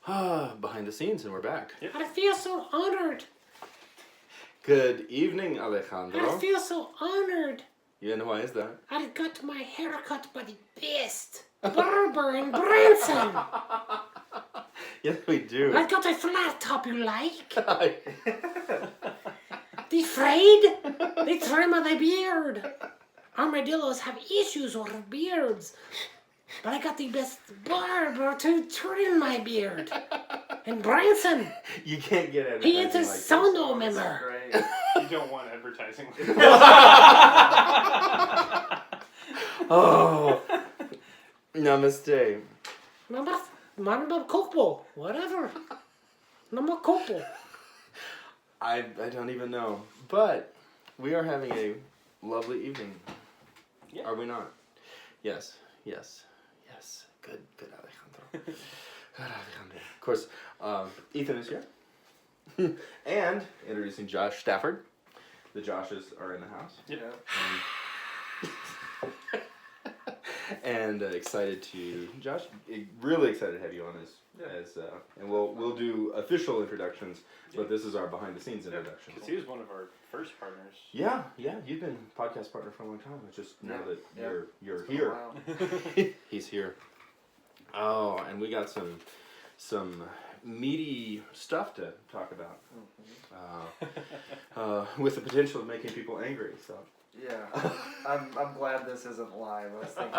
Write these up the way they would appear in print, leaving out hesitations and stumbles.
Behind the scenes, and we're back. Yep. I feel so honored. Good evening, Alejandro. I feel so honored. Yeah, and why is that? I got my haircut by the best. Barber and Branson. Yes, we do. I got a flat top you like. The frayed? They trim of the beard. Armadillos have issues with beards. But I got the best barber to trim my beard. And Branson. You can't get advertising. He is a like sono member. Great. You don't want advertising. Oh. Namaste. Mamba Kopo. Whatever. Mamba Kopo. I don't even know. But we are having a lovely evening. Yeah. Are we not? Yes. Good Alejandro. Good Alejandro. Of course, Ethan is here. And introducing Josh Stafford. The Joshes are in the house. Yeah. And excited to Josh. Really excited to have you on as and we'll do official introductions, but this is our behind the scenes introduction. Because he was one of our first partners. Yeah, you've been podcast partner for a long time. It's just now that you're here. He's here. Oh, and we got some meaty stuff to talk about. With the potential of making people angry. So. Yeah, I'm glad this isn't live. I was thinking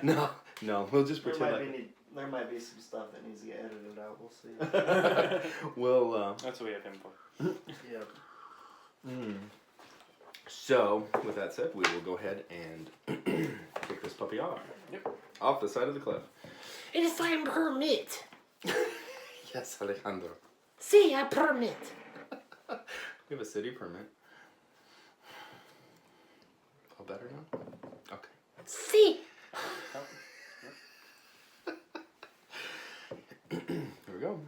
that. No, we'll just pretend. There might be some stuff that needs to get edited out. We'll see. That's what we have him for. Yep. So, with that said, we will go ahead and kick this puppy off. Yep. Off the side of the cliff. It is time permit. Yes, Alejandro. See, I permit. We have a city permit. All better now? Okay. See. Here we go.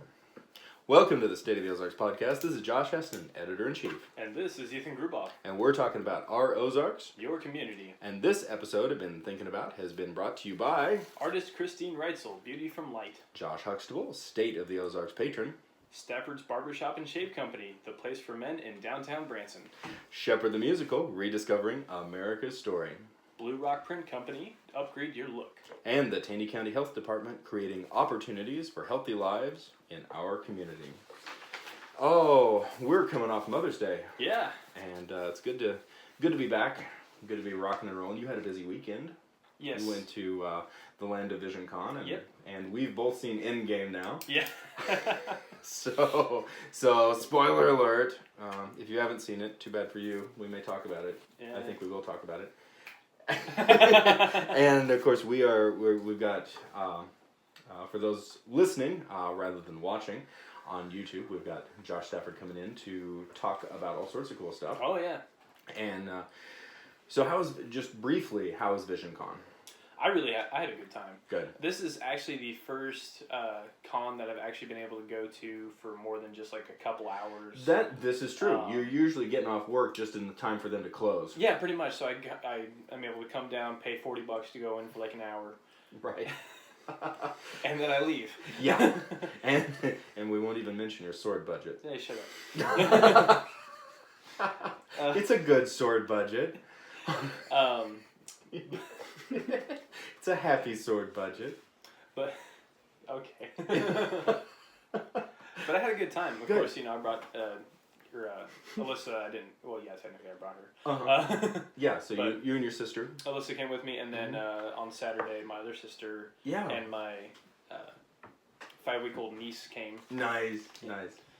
Welcome to the State of the Ozarks podcast. This is Josh Heston, Editor-in-Chief. And this is Ethan Grubaugh. And we're talking about our Ozarks. Your community. And this episode I've been thinking about has been brought to you by... Artist Christine Reitzel, Beauty from Light. Josh Huxtable, State of the Ozarks patron. Stafford's Barbershop and Shave Company, the place for men in downtown Branson. Shepherd the Musical, rediscovering America's story. Blue Rock Print Company, upgrade your look. And the Taney County Health Department, creating opportunities for healthy lives in our community. Oh, we're coming off Mother's Day. Yeah. And it's good to be back. Good to be rocking and rolling. You had a busy weekend. Yes. You went to the land of Vision Con, and we've both seen Endgame now. Yeah. So spoiler alert. If you haven't seen it, too bad for you. We may talk about it. Yeah. I think we will talk about it. And of course we've got for those listening rather than watching on YouTube, we've got Josh Stafford coming in to talk about all sorts of cool stuff. Oh yeah. And so how is Vision Con? I had a good time. Good. This is actually the first con that I've actually been able to go to for more than just like a couple hours. This is true. You're usually getting off work just in the time for them to close. Yeah, pretty much. So I'm able to come down, pay $40 to go in for like an hour. Right. And then I leave. Yeah. And we won't even mention your sword budget. Hey, shut up. It's a good sword budget. It's a happy sword budget. But, okay. But I had a good time. Of course, I brought Alyssa. I didn't. Well, yeah, technically I brought her. Yeah, so you and your sister. Alyssa came with me, and then on Saturday, my other sister and my 5-week-old niece came. Nice.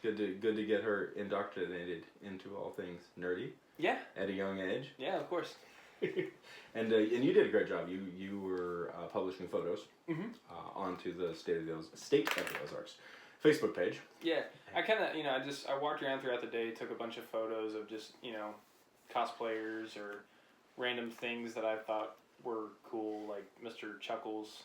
Good to get her indoctrinated into all things nerdy. Yeah. At a young age. Yeah, of course. And you did a great job. You were publishing photos onto the State of the Ozarks Facebook page. Yeah, I kind of I walked around throughout the day, took a bunch of photos of just cosplayers or random things that I thought were cool, like Mr. Chuckles.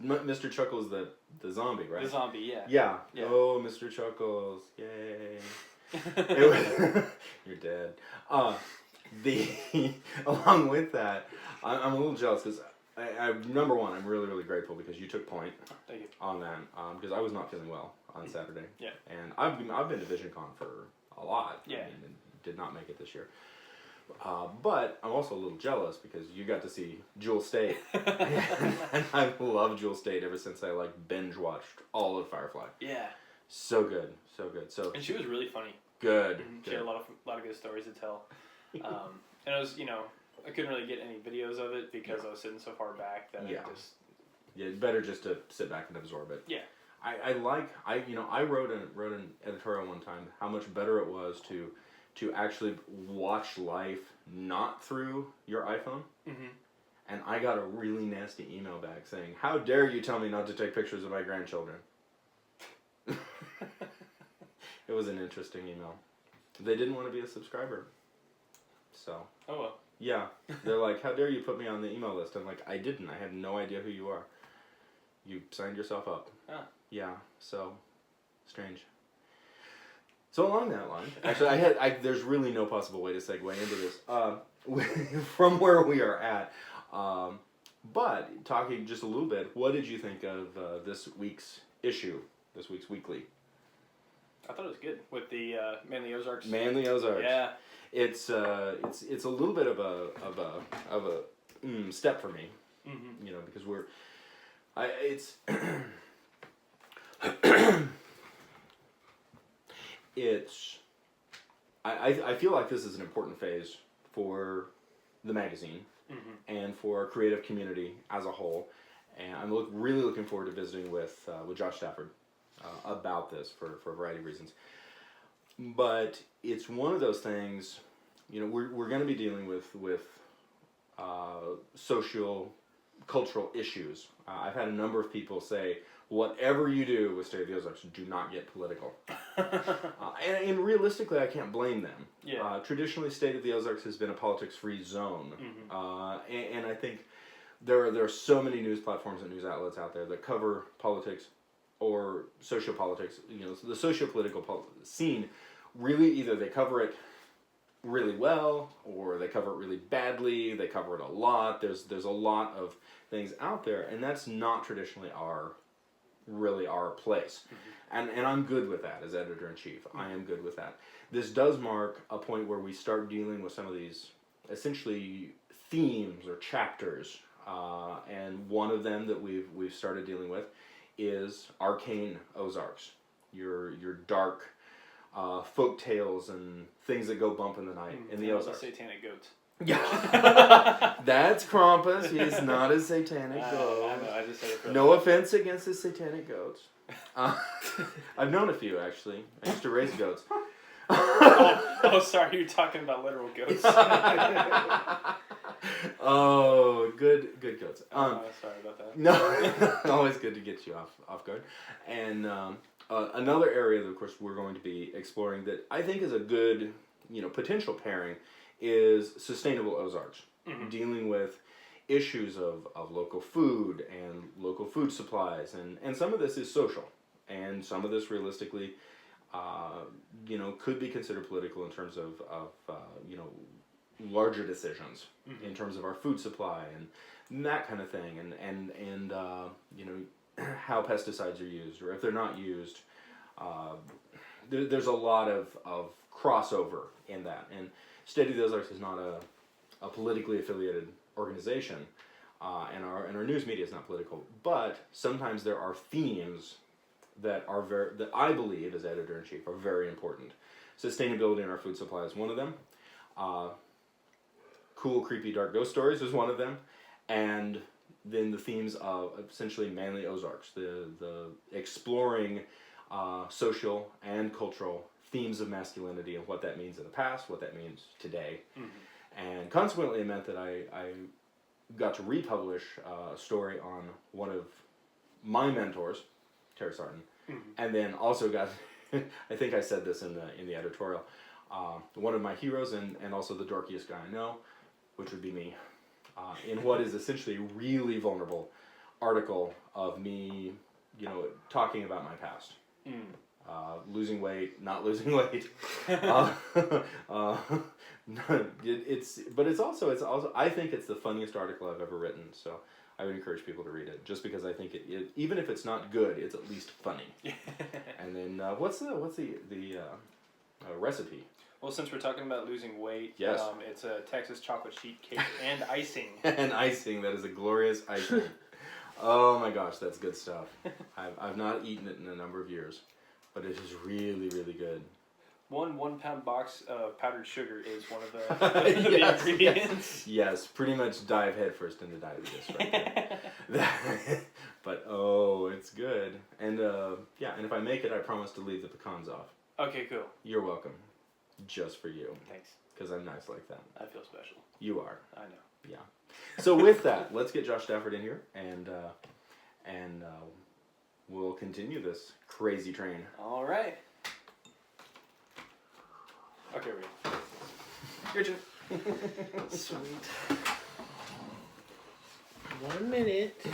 Mr. Chuckles, the zombie, right? The zombie, yeah. Yeah. Oh, Mr. Chuckles, yay! You're dead. Along with that, I'm a little jealous because number one, I'm really, really grateful because you took point Thank you. on that because I was not feeling well on Saturday. Yeah. And I've been to VisionCon for a lot. Yeah. And did not make it this year. But I'm also a little jealous because you got to see Jewel State. And I've loved Jewel State ever since I binge watched all of Firefly. Yeah. So good. So good. So And she was really funny. good. She had a lot of good stories to tell. And it was, I couldn't really get any videos of it because I was sitting so far back that Yeah. I just... Yeah, better just to sit back and absorb it. Yeah. I wrote an editorial one time how much better it was to actually watch life not through your iPhone. Mm-hmm. And I got a really nasty email back saying, "How dare you tell me not to take pictures of my grandchildren?" It was an interesting email. They didn't want to be a subscriber. So. Oh, well. Yeah. They're like, "How dare you put me on the email list?" I'm like, "I didn't. I have no idea who you are. You signed yourself up." Huh. Yeah. So, strange. So along that line, actually, there's really no possible way to segue into this from where we are at. But talking just a little bit, what did you think of this week's issue, this week's weekly? I thought it was good with the ManlyOzarks. ManlyOzarks. Yeah. It's a little bit of a step for me, Mm-hmm. because I feel like this is an important phase for the magazine and for our creative community as a whole, and I'm really looking forward to visiting with Josh Stafford about this for a variety of reasons. But it's one of those things, we're going to be dealing with social, cultural issues. I've had a number of people say, whatever you do with State of the Ozarks, do not get political. And realistically, I can't blame them. Yeah. Traditionally, State of the Ozarks has been a politics-free zone. Mm-hmm. And I think there are so many news platforms and news outlets out there that cover politics or sociopolitics. The socio-political scene, really either they cover it really well or they cover it really badly. They cover it a lot. There's a lot of things out there, and that's not traditionally our place. And I'm good with that as editor-in-chief. I am good with that. This does mark a point where we start dealing with some of these essentially themes or chapters, and one of them that we've started dealing with is arcane Ozarks, your dark folk tales and things that go bump in the night in the Ozarks. Satanic goats. Yeah, that's Krampus. He's not a satanic goat. I know, I just said it for No offense against the satanic goats. I've known a few, actually. I used to raise goats. oh, sorry, you're talking about literal goats. Oh, good goats. Sorry about that. No, always good to get you off guard. And another area that, of course, we're going to be exploring that I think is a good, potential pairing is sustainable Ozarks, dealing with issues of local food and local food supplies, and some of this is social, and some of this realistically, could be considered political in terms of larger decisions in terms of our food supply and that kind of thing, and how pesticides are used or if they're not used. There's a lot of crossover in that, and State of the Ozarks is not a politically affiliated organization, and our news media is not political. But sometimes there are themes that I believe, as editor-in-chief, are very important. Sustainability in our food supply is one of them. Cool, creepy, dark ghost stories is one of them, and then the themes of essentially ManlyOzarks, the exploring social and cultural themes of masculinity and what that means in the past, what that means today. And consequently it meant that I got to republish a story on one of my mentors, Terry Sarton, and then also got, I think I said this in the editorial, one of my heroes and also the dorkiest guy I know, which would be me, in what is essentially a really vulnerable article of me, talking about my past. Losing weight, not losing weight. It's also I think it's the funniest article I've ever written. So I would encourage people to read it, just because I think it even if it's not good, it's at least funny. And then what's the recipe? Well, since we're talking about losing weight, yes, it's a Texas chocolate sheet cake and icing. And icing, that is a glorious icing. Oh my gosh, that's good stuff. I've not eaten it in a number of years, but it is really, really good. 1 pound box of powdered sugar is one of the yes, ingredients. Yes, pretty much dive headfirst into diabetes right there. But oh, it's good. And and if I make it, I promise to leave the pecans off. Okay, cool. You're welcome. Just for you. Thanks. Because I'm nice like that. I feel special. You are. I know. Yeah. So with that, let's get Josh Stafford in here, and we'll continue this crazy train. All right. Okay, wait. Your turn. Sweet. 1 minute.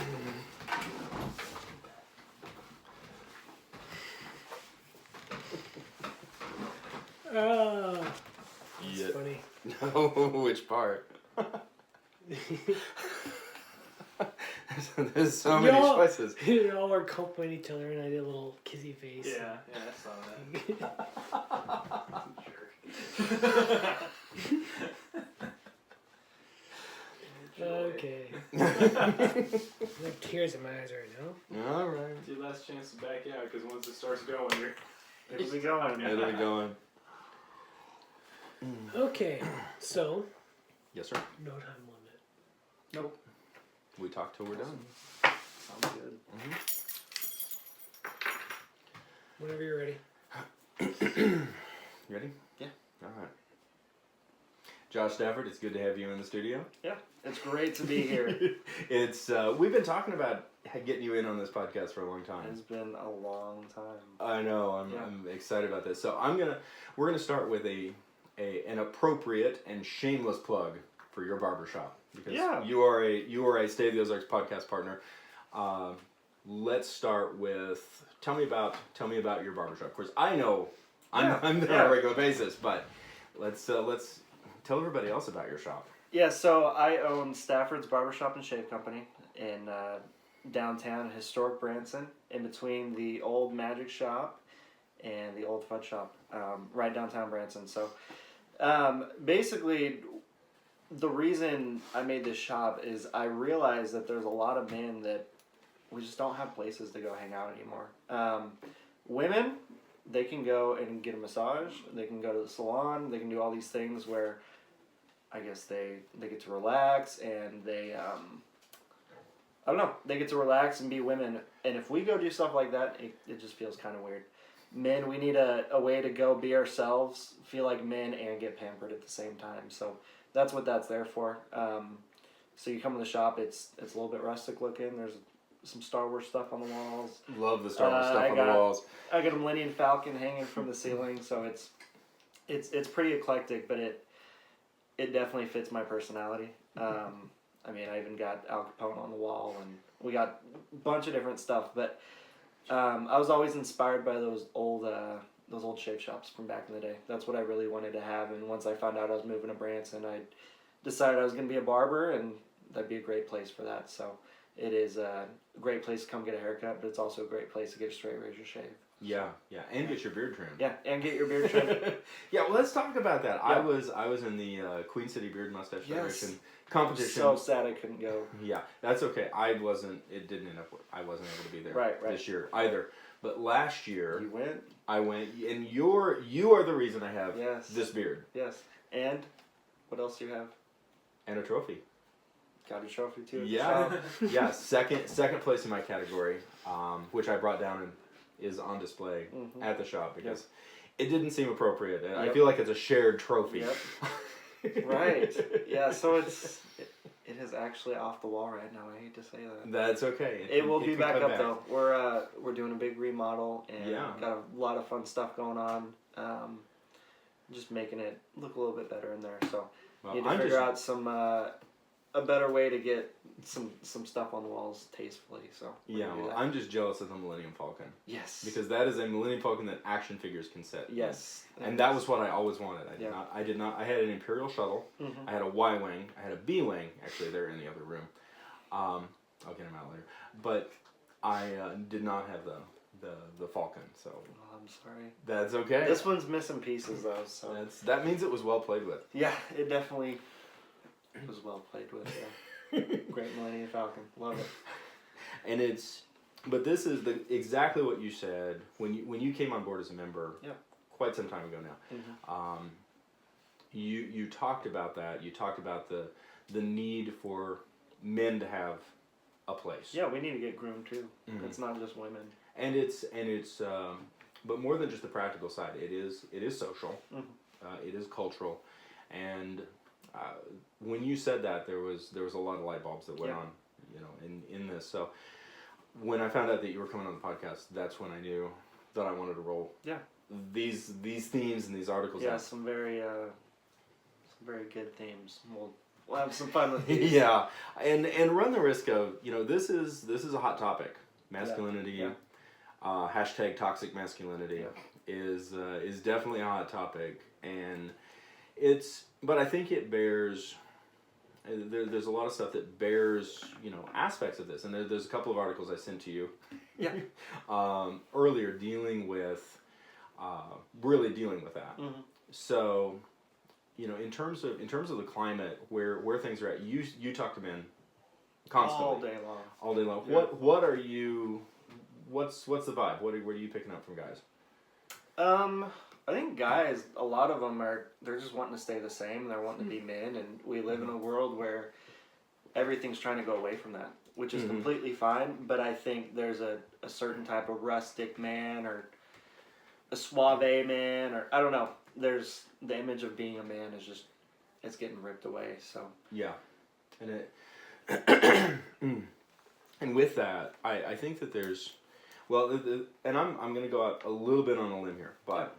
Oh, that's Yeah. funny. No, which part? There's so many choices. We all were complimenting each other, and I did a little kissy face. Yeah, I saw that. Okay. Like tears in my eyes right now. All right. It's your last chance to back out, because once it starts going, It'll be going. It'll be going. Okay, so Yes, sir. no time limit. Nope. We talk till we're done. Sounds good. Whenever you're ready. You ready? Yeah. All right. Josh Stafford, it's good to have you in the studio. Yeah, it's great to be here. It's we've been talking about getting you in on this podcast for a long time. It's been a long time. I know. I'm excited about this. So we're gonna start with an appropriate and shameless plug for your barbershop, because you are a Stay of the Ozarks podcast partner. Let's start with tell me about your barbershop. Of course, I know I'm there on a regular basis, but let's tell everybody else about your shop. Yeah, so I own Stafford's Barbershop and Shave Company in downtown historic Branson, in between the old Magic Shop and the old Fudge Shop, right downtown Branson. So basically, the reason I made this shop is I realized that there's a lot of men that we just don't have places to go hang out anymore. Women, they can go and get a massage, they can go to the salon, they can do all these things where I guess they get to relax, and they I don't know, they get to relax and be women. And if we go do stuff like that, it just feels kind of weird. Men, we need a way to go be ourselves, feel like men, and get pampered at the same time. So that's what that's there for. So you come to the shop, it's a little bit rustic looking. There's some Star Wars stuff on the walls. Love the Star Wars stuff on the walls. I got a Millennium Falcon hanging from the ceiling, so it's pretty eclectic, but it definitely fits my personality. I mean, I even got Al Capone on the wall, and we got a bunch of different stuff. But I was always inspired by those old shave shops from back in the day. That's what I really wanted to have. And once I found out I was moving to Branson, I decided I was going to be a barber, and that'd be a great place for that. So it is a great place to come get a haircut, but it's also a great place to get a straight razor shave. Yeah, and get your beard trimmed. Yeah, and get your beard trimmed. Yeah, well, let's talk about that. Yeah. I was in the Queen City Beard Mustache Federation competition. So sad I couldn't go. Yeah, that's okay. I wasn't able to be there this year either. But last year You went? I went, and you are the reason I have this beard. Yes. And what else do you have? And a trophy. Got a trophy too. Yeah, yeah. Second place in my category, which I brought down and is on display at the shop because it didn't seem appropriate. I feel like it's a shared trophy. Yep. Right. Yeah. So it is actually off the wall right now. I hate to say that. That's okay. It will be back up though. We're doing a big remodel and got a lot of fun stuff going on. Just making it look a little bit better in there. So need to figure out some a better way to get some stuff on the walls tastefully. So I'm just jealous of the Millennium Falcon. Yes. Because that is a Millennium Falcon that action figures can set. Yes. And that was what I always wanted. I did not. I had an Imperial Shuttle. I had a Y-wing. I had a B-wing. Actually, they're in the other room. I'll get him out later. But I did not have the Falcon, so Oh, I'm sorry. that's okay. This one's missing pieces though, so That means it was well played with. yeah, it definitely was well played with. Yeah. Great Millennium Falcon, love it. And but this is exactly what you said when you came on board as a member. Yep. Quite some time ago now. Mm-hmm. You talked about that. You talked about the need for men to have a place. Yeah, we need to get groomed too. Mhm. It's not just women. And it's but more than just the practical side. It is social. Mm-hmm. It is cultural, and when you said that, there was a lot of light bulbs that went on, in this. So when I found out that you were coming on the podcast, that's when I knew that I wanted to roll. Yeah. These themes and these articles. Yeah, out. some very good themes. We'll have some fun with these. Yeah, and run the risk of this is a hot topic. Masculinity. Yeah. Hashtag toxic masculinity is definitely a hot topic, and but I think it bears. There's a lot of stuff that bears aspects of this, and there's a couple of articles I sent to you. Yeah. Earlier really dealing with that. Mm-hmm. So, in terms of the climate where things are at, you talk to men constantly All day long. Yeah. What are you? What's the vibe? What are you picking up from guys? I think guys, a lot of them they're just wanting to stay the same. They're wanting to be men, and we live in a world where everything's trying to go away from that, which is completely fine. But I think there's a certain type of rustic man or a suave man, or I don't know. There's the image of being a man is it's getting ripped away. So yeah, and and with that, I think that there's and I'm going to go out a little bit on a limb here, but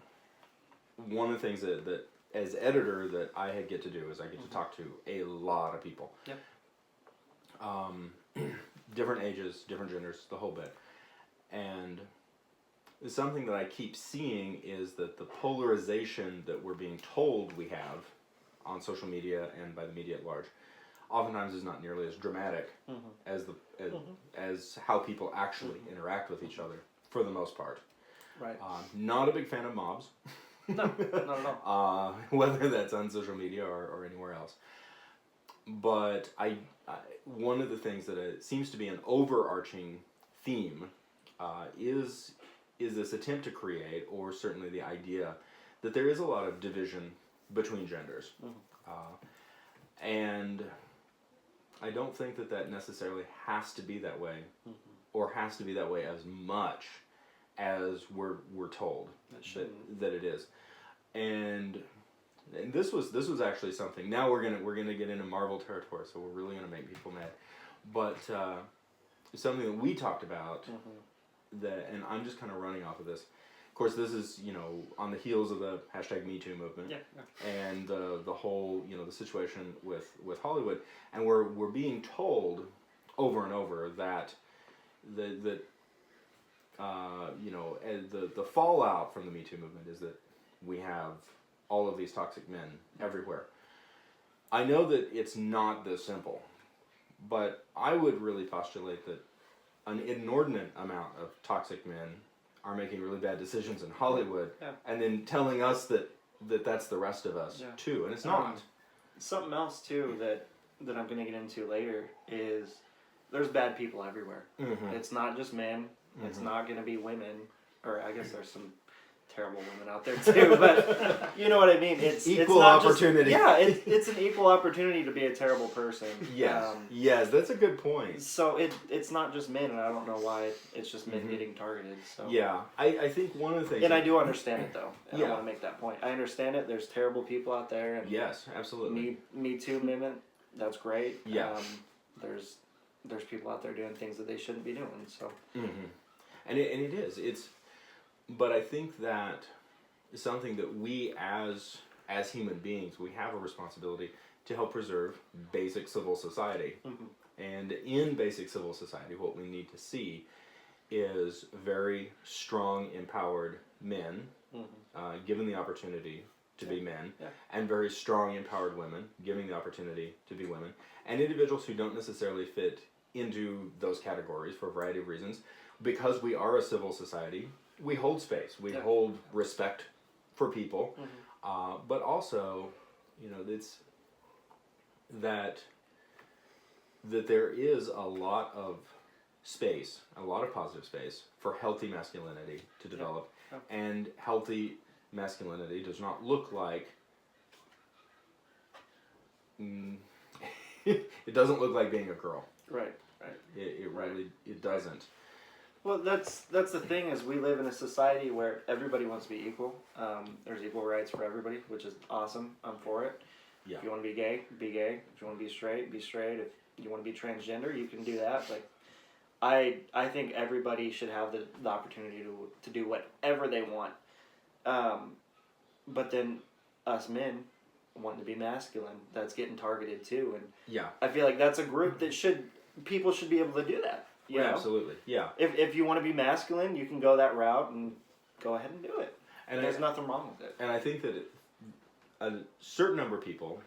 one of the things that as editor that I get to do is I get to talk to a lot of people. Yep. Different ages, different genders, the whole bit. And something that I keep seeing is that the polarization that we're being told we have on social media and by the media at large oftentimes is not nearly as dramatic as how people actually interact with each other for the most part. right. Not a big fan of mobs. No, not at all. Whether that's on social media or anywhere else. But I one of the things that seems to be an overarching theme is this attempt to create, or certainly the idea, that there is a lot of division between genders. And I don't think that necessarily has to be that way, or has to be that way as much as we're told that it is. And this was actually something. Now we're gonna get into Marvel territory, so we're really gonna make people mad. But something that we talked about and I'm just kind of running off of this. Of course, this is on the heels of the #MeToo movement, and the whole the situation with Hollywood, and we're being told over and over that the fallout from the Me Too movement is that we have all of these toxic men everywhere. I know that it's not this simple, but I would really postulate that an inordinate amount of toxic men are making really bad decisions in Hollywood, and then telling us that that's the rest of us too, and it's not. Something else too that I'm going to get into later is there's bad people everywhere. It's not just men. It's not going to be women, or I guess there's some terrible women out there too, but you know what I mean. It's equal not opportunity. It's an equal opportunity to be a terrible person. Yes, that's a good point. So it's not just men, and I don't know why it's just men getting targeted. So yeah, I think one of the things, and I do understand it though. And I want to make that point. I understand it. There's terrible people out there, and yes, absolutely. Me Too movement. That's great. Yeah. There's people out there doing things that they shouldn't be doing. So. And it is. But I think that is something that we as human beings, we have a responsibility to help preserve basic civil society. And in basic civil society, what we need to see is very strong, empowered men, given the opportunity to be men, and very strong, empowered women, given the opportunity to be women, and individuals who don't necessarily fit into those categories for a variety of reasons. Because we are a civil society, we hold space. We hold respect for people. But also, it's that there is a lot of space, a lot of positive space for healthy masculinity to develop. And healthy masculinity does not look like it doesn't look like being a girl. Right. It really it doesn't. Well, that's the thing, is we live in a society where everybody wants to be equal. There's equal rights for everybody, which is awesome. I'm for it. Yeah. If you want to be gay, be gay. If you want to be straight, be straight. If you want to be transgender, you can do that. Like, I think everybody should have the opportunity to do whatever they want. But then us men wanting to be masculine, that's getting targeted too. And yeah, I feel like that's a group that people should be able to do that. You know? Absolutely. Yeah. If you want to be masculine, you can go that route and go ahead and do it. And there's nothing wrong with it. And I think that a certain number of people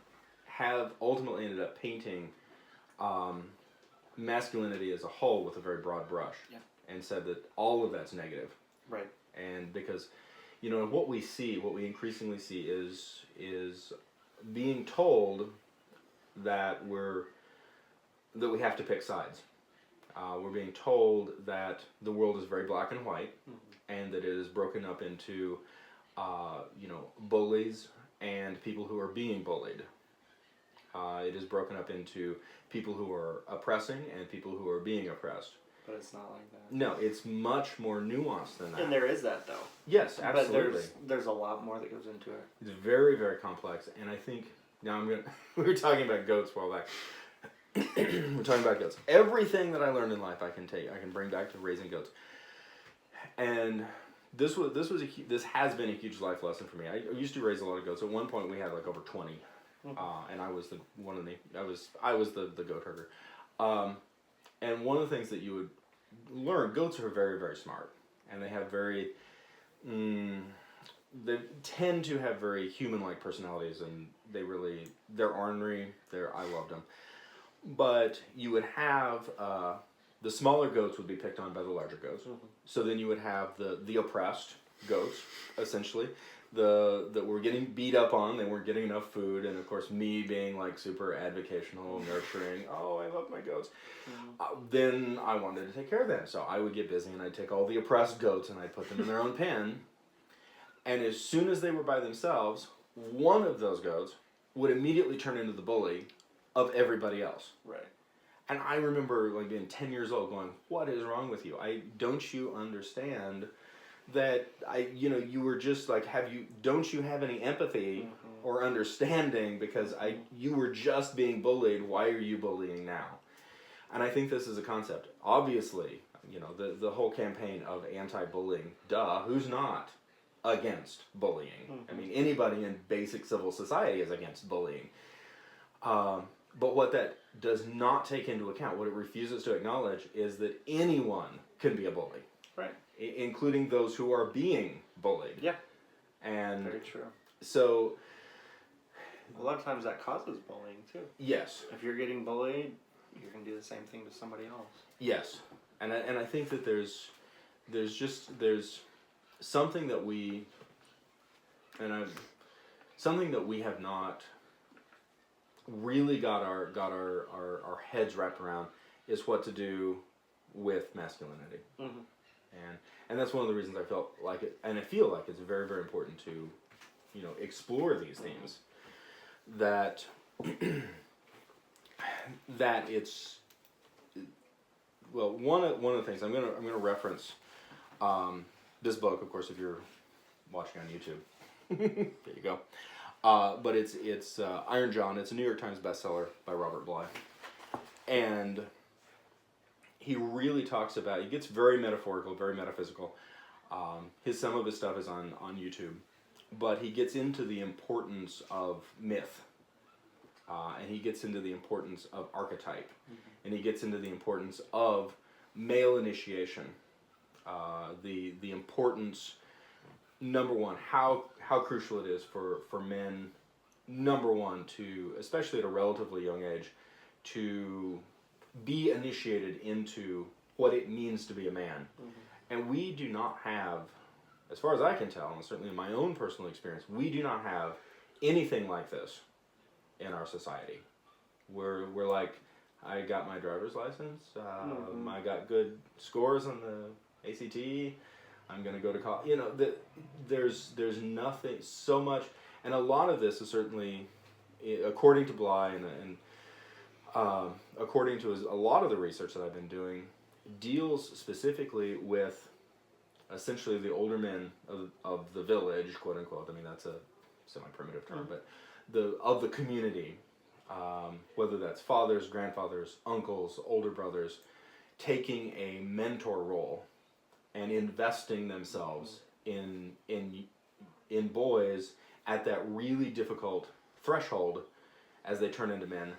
have ultimately ended up painting masculinity as a whole with a very broad brush, and said that all of that's negative. Right. And because, what we increasingly see is being told that we have to pick sides. We're being told that the world is very black and white, and that it is broken up into, bullies and people who are being bullied. It is broken up into people who are oppressing and people who are being oppressed. But it's not like that. No, it's much more nuanced than that. And there is that, though. Yes, absolutely. But there's a lot more that goes into it. It's very, very complex, and I think now we were talking about goats a while back. We're talking about goats. Everything that I learned in life, I can bring back to raising goats. And this has been a huge life lesson for me. I used to raise a lot of goats. At one point, we had like over 20, and I was the goat herder. And one of the things that you would learn, goats are very, very smart, and they have they tend to have very human-like personalities, and they're ornery. I loved them. But you would have the smaller goats would be picked on by the larger goats. So then you would have the oppressed goats, essentially, that were getting beat up on. They weren't getting enough food, and of course me being like super advocational, nurturing. Oh, I love my goats. Then I wanted to take care of them, so I would get busy and I'd take all the oppressed goats and I'd put them in their own pen. And as soon as they were by themselves, one of those goats would immediately turn into the bully of everybody else. Right. And I remember like being 10 years old going, what is wrong with you? Don't you understand that you were just like, don't you have any empathy or understanding, because you were just being bullied. Why are you bullying now? And I think this is a concept. Obviously, the whole campaign of anti-bullying, who's not against bullying? I mean, anybody in basic civil society is against bullying. But what that does not take into account, what it refuses to acknowledge, is that anyone can be a bully. Right. Including those who are being bullied. Yeah. And very true. So a lot of times that causes bullying too. Yes. If you're getting bullied, you're going to do the same thing to somebody else. Yes. And I think that there's something that we have not really got our heads wrapped around, is what to do with masculinity. And that's one of the reasons I felt like it, and I feel like it's very, very important to explore these themes. That it's, well, one of the things I'm gonna reference this book, of course, if you're watching on YouTube. There you go. But it's Iron John. It's a New York Times bestseller by Robert Bly, and he really talks about. He gets very metaphorical, very metaphysical. Some of his stuff is on YouTube, but he gets into the importance of myth, and he gets into the importance of archetype, and he gets into the importance of male initiation, the importance. Number one, how crucial it is for men, number one, to, especially at a relatively young age, to be initiated into what it means to be a man. And we do not have, as far as I can tell, and certainly in my own personal experience, we do not have anything like this in our society. We're like, I got my driver's license, I got good scores on the ACT, I'm going to go to college. You know, there's nothing, so much, and a lot of this is certainly, according to Bly and according to a lot of the research that I've been doing, deals specifically with essentially the older men of the village, quote unquote. I mean, that's a semi-primitive term, but of the community, whether that's fathers, grandfathers, uncles, older brothers, taking a mentor role and investing themselves in boys at that really difficult threshold as they turn into men.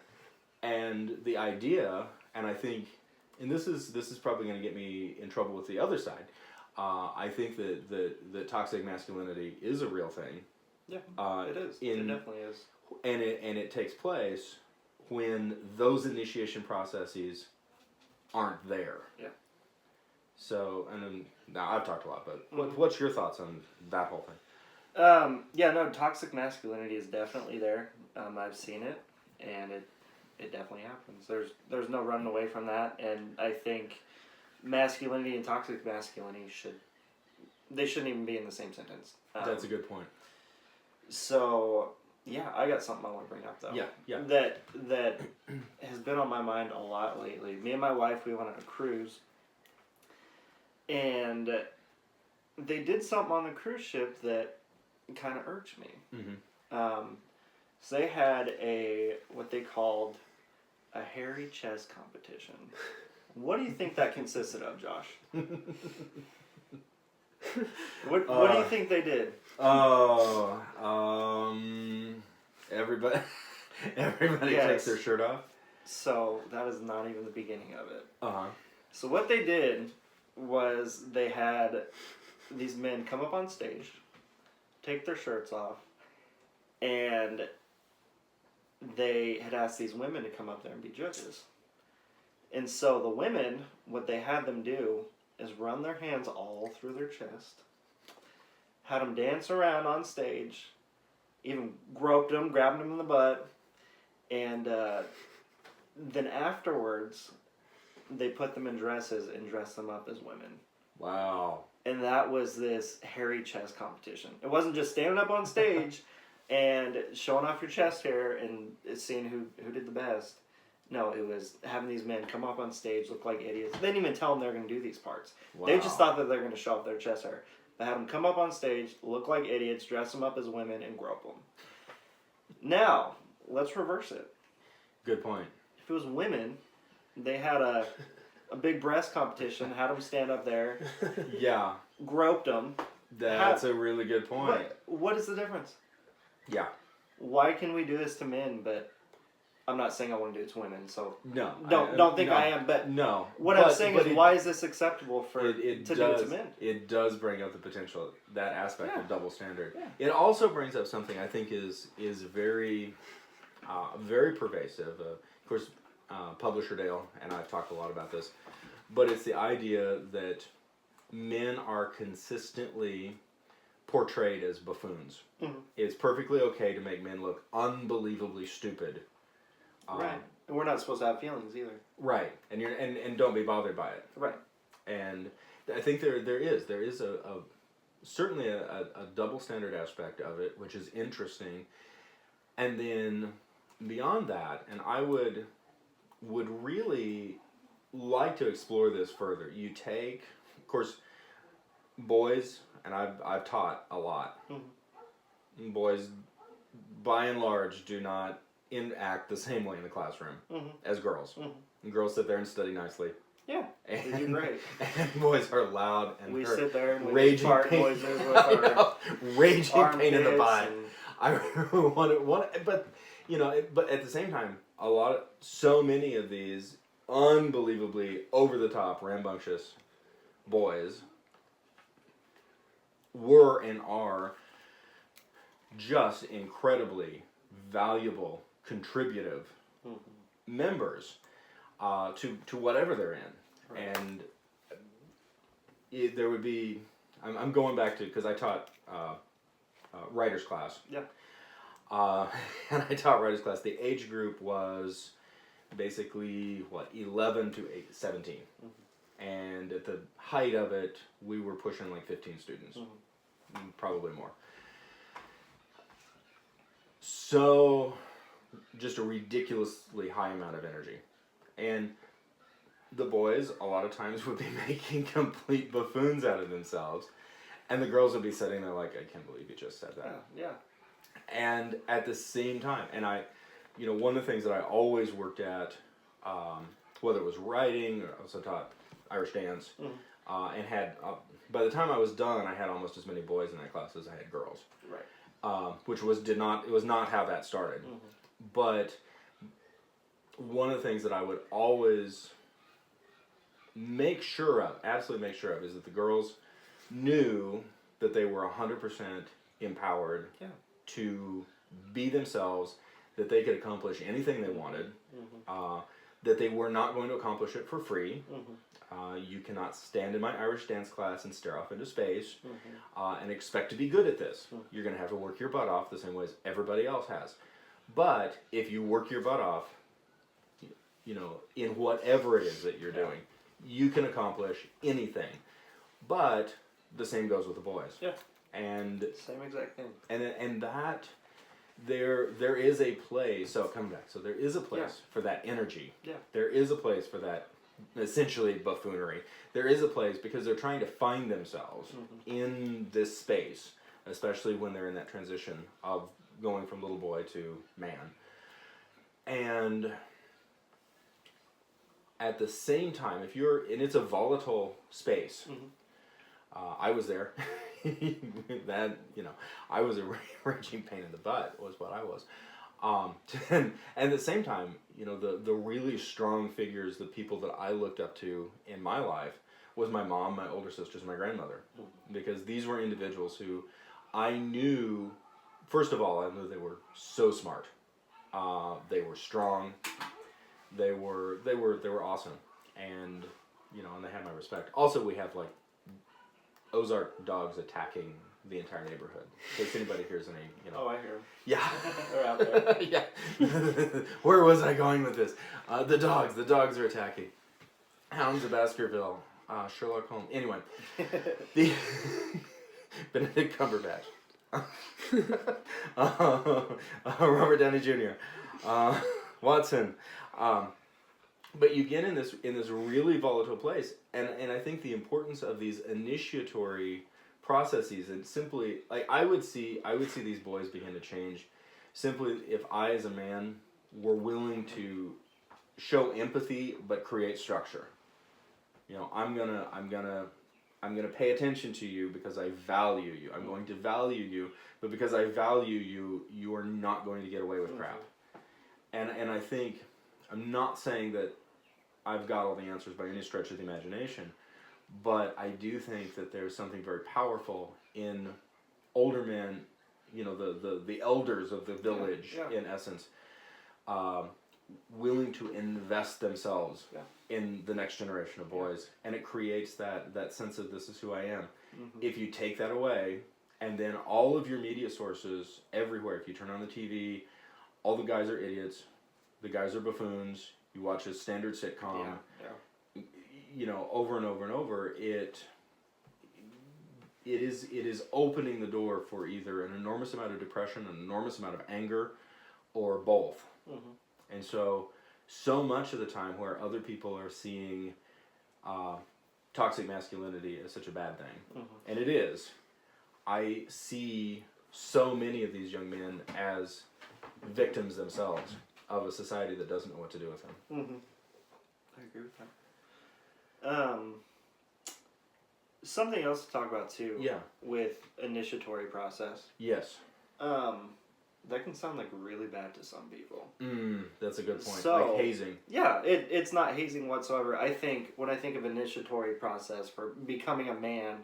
And the idea, and I think, and this is probably going to get me in trouble with the other side, I think that toxic masculinity is a real thing. Yeah, it is. It definitely is. And it takes place when those initiation processes aren't there. Yeah. So, and then, now I've talked a lot, but what's your thoughts on that whole thing? Yeah, no, toxic masculinity is definitely there. I've seen it, and it definitely happens. There's no running away from that, and I think masculinity and toxic masculinity shouldn't even be in the same sentence. That's a good point. So, yeah, I got something I want to bring up, though. Yeah. That has been on my mind a lot lately. Me and my wife, we went on a cruise, and they did something on the cruise ship that kind of irked me. Mm-hmm. So they had what they called a hairy chest competition. What do you think that consisted of, Josh? What do you think they did? Everybody Yes. takes their shirt off. So that is not even the beginning of it. Uh-huh. So what they did was they had these men come up on stage, take their shirts off, and they had asked these women to come up there and be judges. And so the women, what they had them do is run their hands all through their chest, had them dance around on stage, even groped them, grabbed them in the butt, and then afterwards, they put them in dresses and dressed them up as women. Wow. And that was this hairy chest competition. It wasn't just standing up on stage and showing off your chest hair and seeing who did the best. No, it was having these men come up on stage, look like idiots. They didn't even tell them they were going to do these parts. Wow. They just thought that they were going to show off their chest hair. They had them come up on stage, look like idiots, dress them up as women, and grope them. Now, let's reverse it. Good point. If it was women, they had a big breast competition, had them stand up there, Yeah. groped them. That's a really good point. What is the difference? Yeah. Why can we do this to men, but I'm not saying I want to do it to women, so No. don't think I am, but no. what I'm saying is why is this acceptable to do it to men? It does bring up the potential, that aspect of double standard. Yeah. It also brings up something I think is very, very pervasive. Of course, Publisher Dale and I've talked a lot about this, but it's the idea that men are consistently portrayed as buffoons. Mm-hmm. It's perfectly okay to make men look unbelievably stupid. Right. And we're not supposed to have feelings either. Right. And you're and don't be bothered by it. Right. And I think there is a certainly a double standard aspect of it, which is interesting. And then beyond that, and I would really like to explore this further. You take, of course, boys, and I've taught a lot. Mm-hmm. Boys, by and large, do not act the same way in the classroom as girls. Mm-hmm. And girls sit there and study nicely. Yeah, and, they do great. And boys are loud and we sit there and we raging fart pain. noises with our Raging pain in the butt. and- I want, but you know, but at the same time, so many of these unbelievably over the top, rambunctious boys were and are just incredibly valuable, contributive members. to whatever they're in. Right. And there would be, I'm going back to, because I taught writer's class. Yeah. And I taught writer's class. The age group was basically, 11 to 17. Mm-hmm. And at the height of it, we were pushing like 15 students. Mm-hmm. Probably more. So, just a ridiculously high amount of energy. And the boys, a lot of times, would be making complete buffoons out of themselves. And the girls would be sitting there like, I can't believe you just said that. Yeah. And at the same time, and one of the things that I always worked at, whether it was writing, or I also taught Irish dance, and had, by the time I was done, I had almost as many boys in that class as I had girls. Right. Which was not how that started. Mm-hmm. But one of the things that I would always absolutely make sure of, is that the girls knew that they were 100% empowered to be themselves, that they could accomplish anything they wanted, that they were not going to accomplish it for free. You cannot stand in my Irish dance class and stare off into space and expect to be good at this. You're going to have to work your butt off the same way as everybody else has. But if you work your butt off, in whatever it is that you're doing, you can accomplish anything. But the same goes with the boys. Yeah. And same exact thing. And that there is a place. So coming back. So there is a place for that energy. Yeah. There is a place for that, essentially buffoonery. There is a place because they're trying to find themselves in this space, especially when they're in that transition of going from little boy to man. And at the same time, it's a volatile space. I was there. I was a raging pain in the butt, was what I was. And at the same time, the really strong figures, the people that I looked up to in my life, was my mom, my older sisters, and my grandmother. Because these were individuals who I knew, first of all, I knew they were so smart. They were strong. They were awesome. And, and they had my respect. Also, we have, Ozark dogs attacking the entire neighborhood. In case anybody hears any, Oh, I hear them. Yeah. They're out there. Yeah. Where was I going with this? The dogs are attacking. Hounds of Baskerville. Sherlock Holmes. Anyway. The Benedict Cumberbatch. Robert Downey Jr. Watson. But you get in this really volatile place, and I think the importance of these initiatory processes, and simply, I would see these boys begin to change simply if I as a man were willing to show empathy but create structure. I'm gonna pay attention to you because I value you. I'm going to value you, but because I value you, you are not going to get away with crap. And I think, I'm not saying that I've got all the answers by any stretch of the imagination, but I do think that there's something very powerful in older men, the elders of the village, in essence, willing to invest themselves in the next generation of boys. And it creates that sense of, this is who I am. If you take that away, and then all of your media sources everywhere, if you turn on the TV, all the guys are idiots, the guys are buffoons, you watch a standard sitcom, over and over and over, it is opening the door for either an enormous amount of depression, an enormous amount of anger, or both. And so much of the time where other people are seeing toxic masculinity as such a bad thing, and it is, I see so many of these young men as victims themselves of a society that doesn't know what to do with them. I agree with that. Something else to talk about too. Yeah. With initiatory process. Yes. That can sound really bad to some people. That's a good point. So, hazing. Yeah, it's not hazing whatsoever. I think when I think of initiatory process for becoming a man,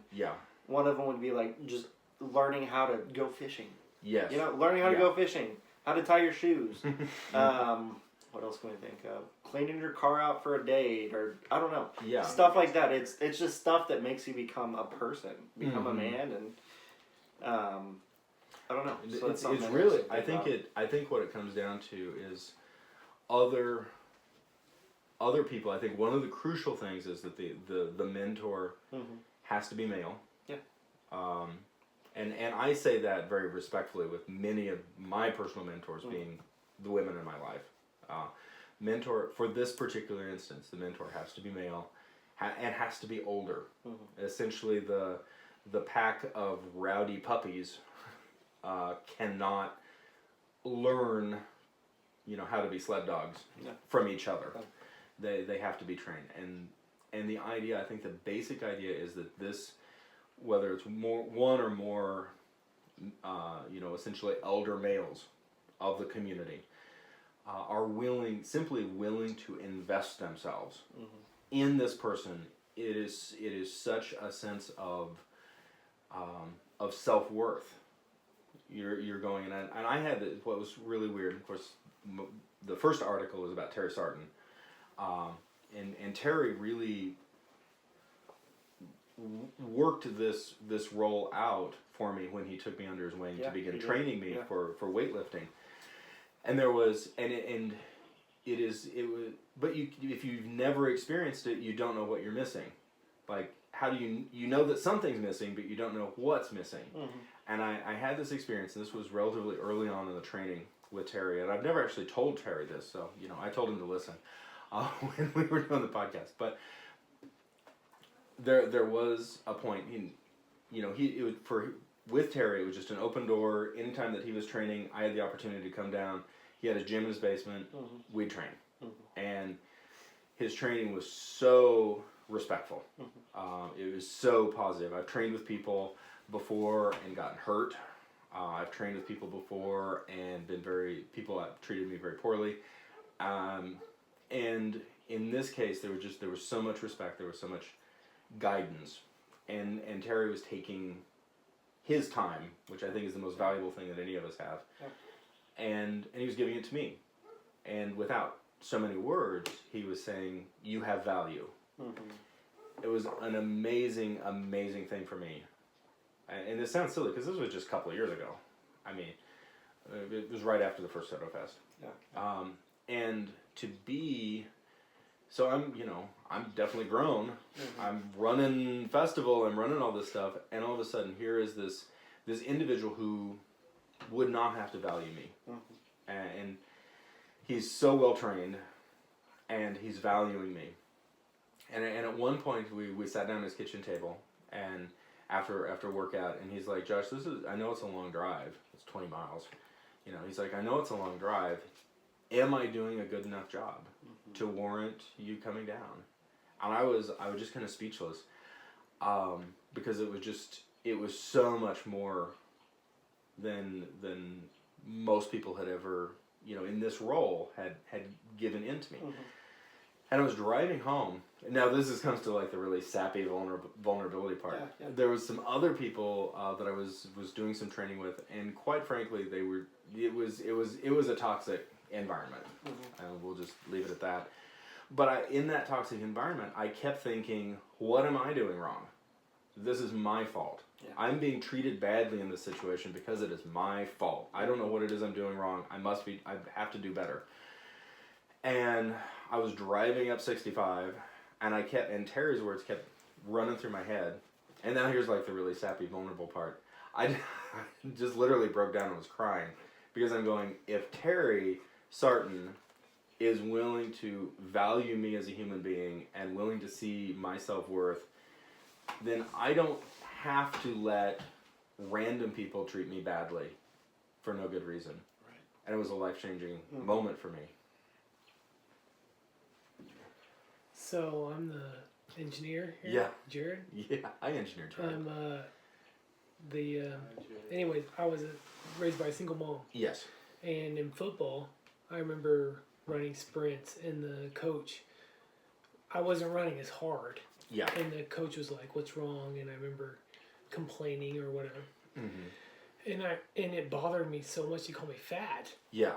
one of them would be just learning how to go fishing. Yes. Learning how to go fishing. How to tie your shoes. What else can we think of? cleaning your car out for a date, or I don't know, Yeah. stuff like that. It's just stuff that makes you become a person, become a man, and I don't know. So It's something really. I think what it comes down to is other people. I think one of the crucial things is that the mentor has to be male. Yeah. And I say that very respectfully, with many of my personal mentors being the women in my life. Mentor, for this particular instance, the mentor has to be male, and has to be older. Essentially, the pack of rowdy puppies cannot learn, how to be sled dogs from each other. They have to be trained, and the idea, I think the basic idea is that this, whether it's one or more, essentially elder males of the community, are simply willing to invest themselves in this person. It is such a sense of self-worth. You're going, and I had what was really weird. Of course, the first article was about Terry Sarton, and Terry really worked this role out for me when he took me under his wing to begin training me for weightlifting. And there was, it was, but if you've never experienced it, you don't know what you're missing. Like, how do you know that something's missing, but you don't know what's missing. And I had this experience, and this was relatively early on in the training with Terry, and I've never actually told Terry this, so, I told him to listen when we were doing the podcast. But there was a point, with Terry, it was just an open door. Anytime that he was training, I had the opportunity to come down. He had a gym in his basement. We'd train. And his training was so respectful. It was so positive. I've trained with people before and gotten hurt. I've trained with people before and people have treated me very poorly. And in this case, there was so much respect. There was so much guidance. And Terry was taking his time, which I think is the most valuable thing that any of us have. And he was giving it to me. And without so many words, he was saying, "You have value." It was an amazing, amazing thing for me. And it sounds silly, because this was just a couple of years ago. I mean, it was right after the first Soto Fest. And to be... So I'm definitely grown. I'm running festival, I'm running all this stuff, and all of a sudden here is this individual who would not have to value me. And he's so well trained, and he's valuing me. And at one point we sat down at his kitchen table, and after workout, and he's like, "Josh, I know it's a long drive. It's 20 miles. He's like, I know it's a long drive. Am I doing a good enough job to warrant you coming down?" And I was just kind of speechless, because it was so much more than most people had ever, in this role had given into me. And I was driving home. Now this comes to like the really sappy vulnerability part. There was some other people that I was doing some training with, and quite frankly, it was a toxic environment. And we'll just leave it at that. But in that toxic environment, I kept thinking, what am I doing wrong? This is my fault. I'm being treated badly in this situation because it is my fault. I don't know what it is I'm doing wrong. I have to do better. And I was driving up 65, and Terry's words kept running through my head. And now here's like the really sappy, vulnerable part. I just literally broke down and was crying, because I'm going, if Terry Sarton is willing to value me as a human being and willing to see my self-worth, then I don't have to let random people treat me badly for no good reason. And it was a life-changing moment for me. So I'm the engineer here, Jared. Yeah, I engineered Jared. Anyways, I was raised by a single mom. Yes. And in football, I remember running sprints, and the coach, I wasn't running as hard. Yeah. And the coach was like, "What's wrong?" And I remember complaining or whatever. And it bothered me so much. He called me fat. Yeah.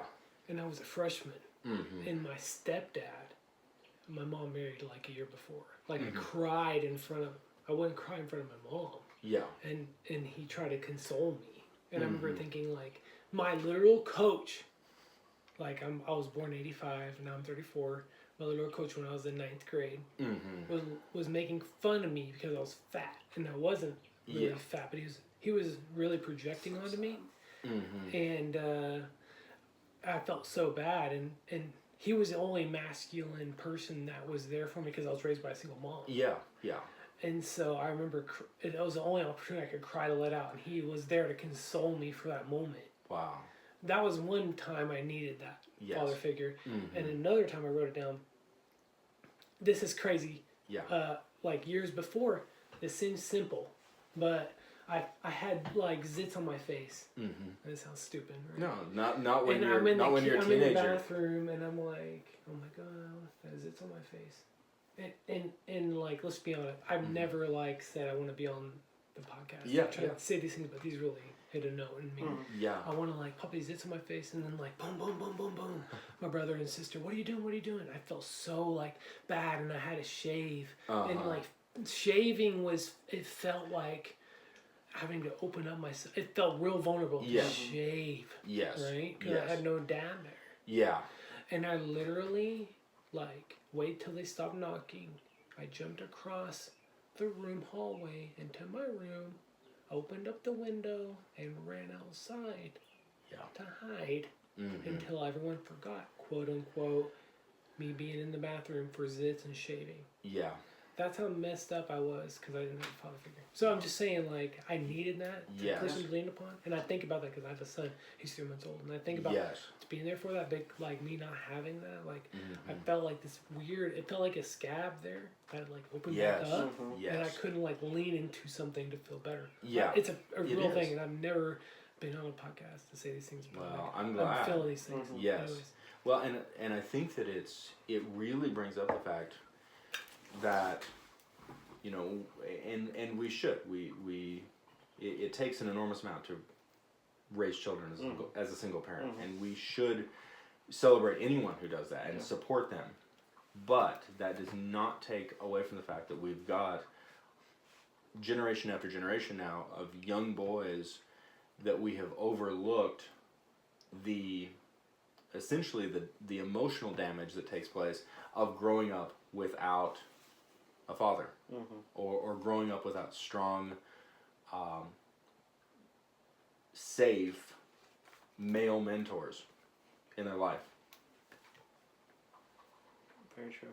And I was a freshman. And my stepdad my mom married like a year before. Like Mm-hmm. I cried in front of. I wouldn't cry in front of my mom. Yeah. And he tried to console me. And I Mm-hmm. remember thinking like my literal coach. Like I was born in '85, and now I'm 34. My literal coach when I was in 9th grade Mm-hmm. was making fun of me because I was fat, and I wasn't really Yeah. fat, but he was really projecting onto me, Mm-hmm. and I felt so bad, and he was the only masculine person that was there for me because I was raised by a single mom. Yeah. Yeah. And so I remember it was the only opportunity I could cry to let out, and he was there to console me for that moment. Wow. That was one time I needed that Yes. father figure, Mm-hmm. and another time I wrote it down. This is crazy. Yeah. Like years before, this seems simple, but I had like zits on my face. Mm-hmm. That sounds stupid, right? No, not when And you're I'm in not when you're a I'm in the teenager. bathroom, and I'm like, oh my god, I have zits on my face. And like, let's be honest, I've never like said I want to be on the podcast. Yeah, I try yeah. to say these things, but these really hit a note in me. Yeah. I want to like pop these zits on my face, and then like boom, boom, boom, boom, boom. My brother and sister, what are you doing? What are you doing? I felt so like bad, and I had to shave, and Uh-huh. like shaving it felt like having to open up myself. It felt real vulnerable Yeah. to shave, Yes. right? Because Yes. I had no dad there, Yeah. and I literally like wait till they stopped knocking. I jumped across the room hallway into my room, opened up the window, and ran outside Yeah. to hide Mm-hmm. until everyone forgot, quote unquote, me being in the bathroom for zits and shaving. Yeah. That's how messed up I was because I didn't have a father figure. So I'm just saying, like, I needed that Yes. person to lean upon. And I think about that because I have a son. He's 3 months old. And I think about Yes. being there for that, big, like, me not having that. Like, I Mhm. felt like this weird, it felt like a scab there that, like, opened Yes. back up. Yes. And I couldn't, like, lean into something to feel better. Yeah. It's a It real is. thing. And I've never been on a podcast to say these things. But Well, like, I'm glad. feeling these things. Yes. Anyways. Well, and I think that it really brings up the fact that, you know, and we should it takes an enormous amount to raise children as a single parent, and we should celebrate anyone who does that and support them. But that does not take away from the fact that we've got generation after generation now of young boys that we have overlooked essentially the emotional damage that takes place of growing up without a father, or growing up without strong, safe male mentors in their life. Very true.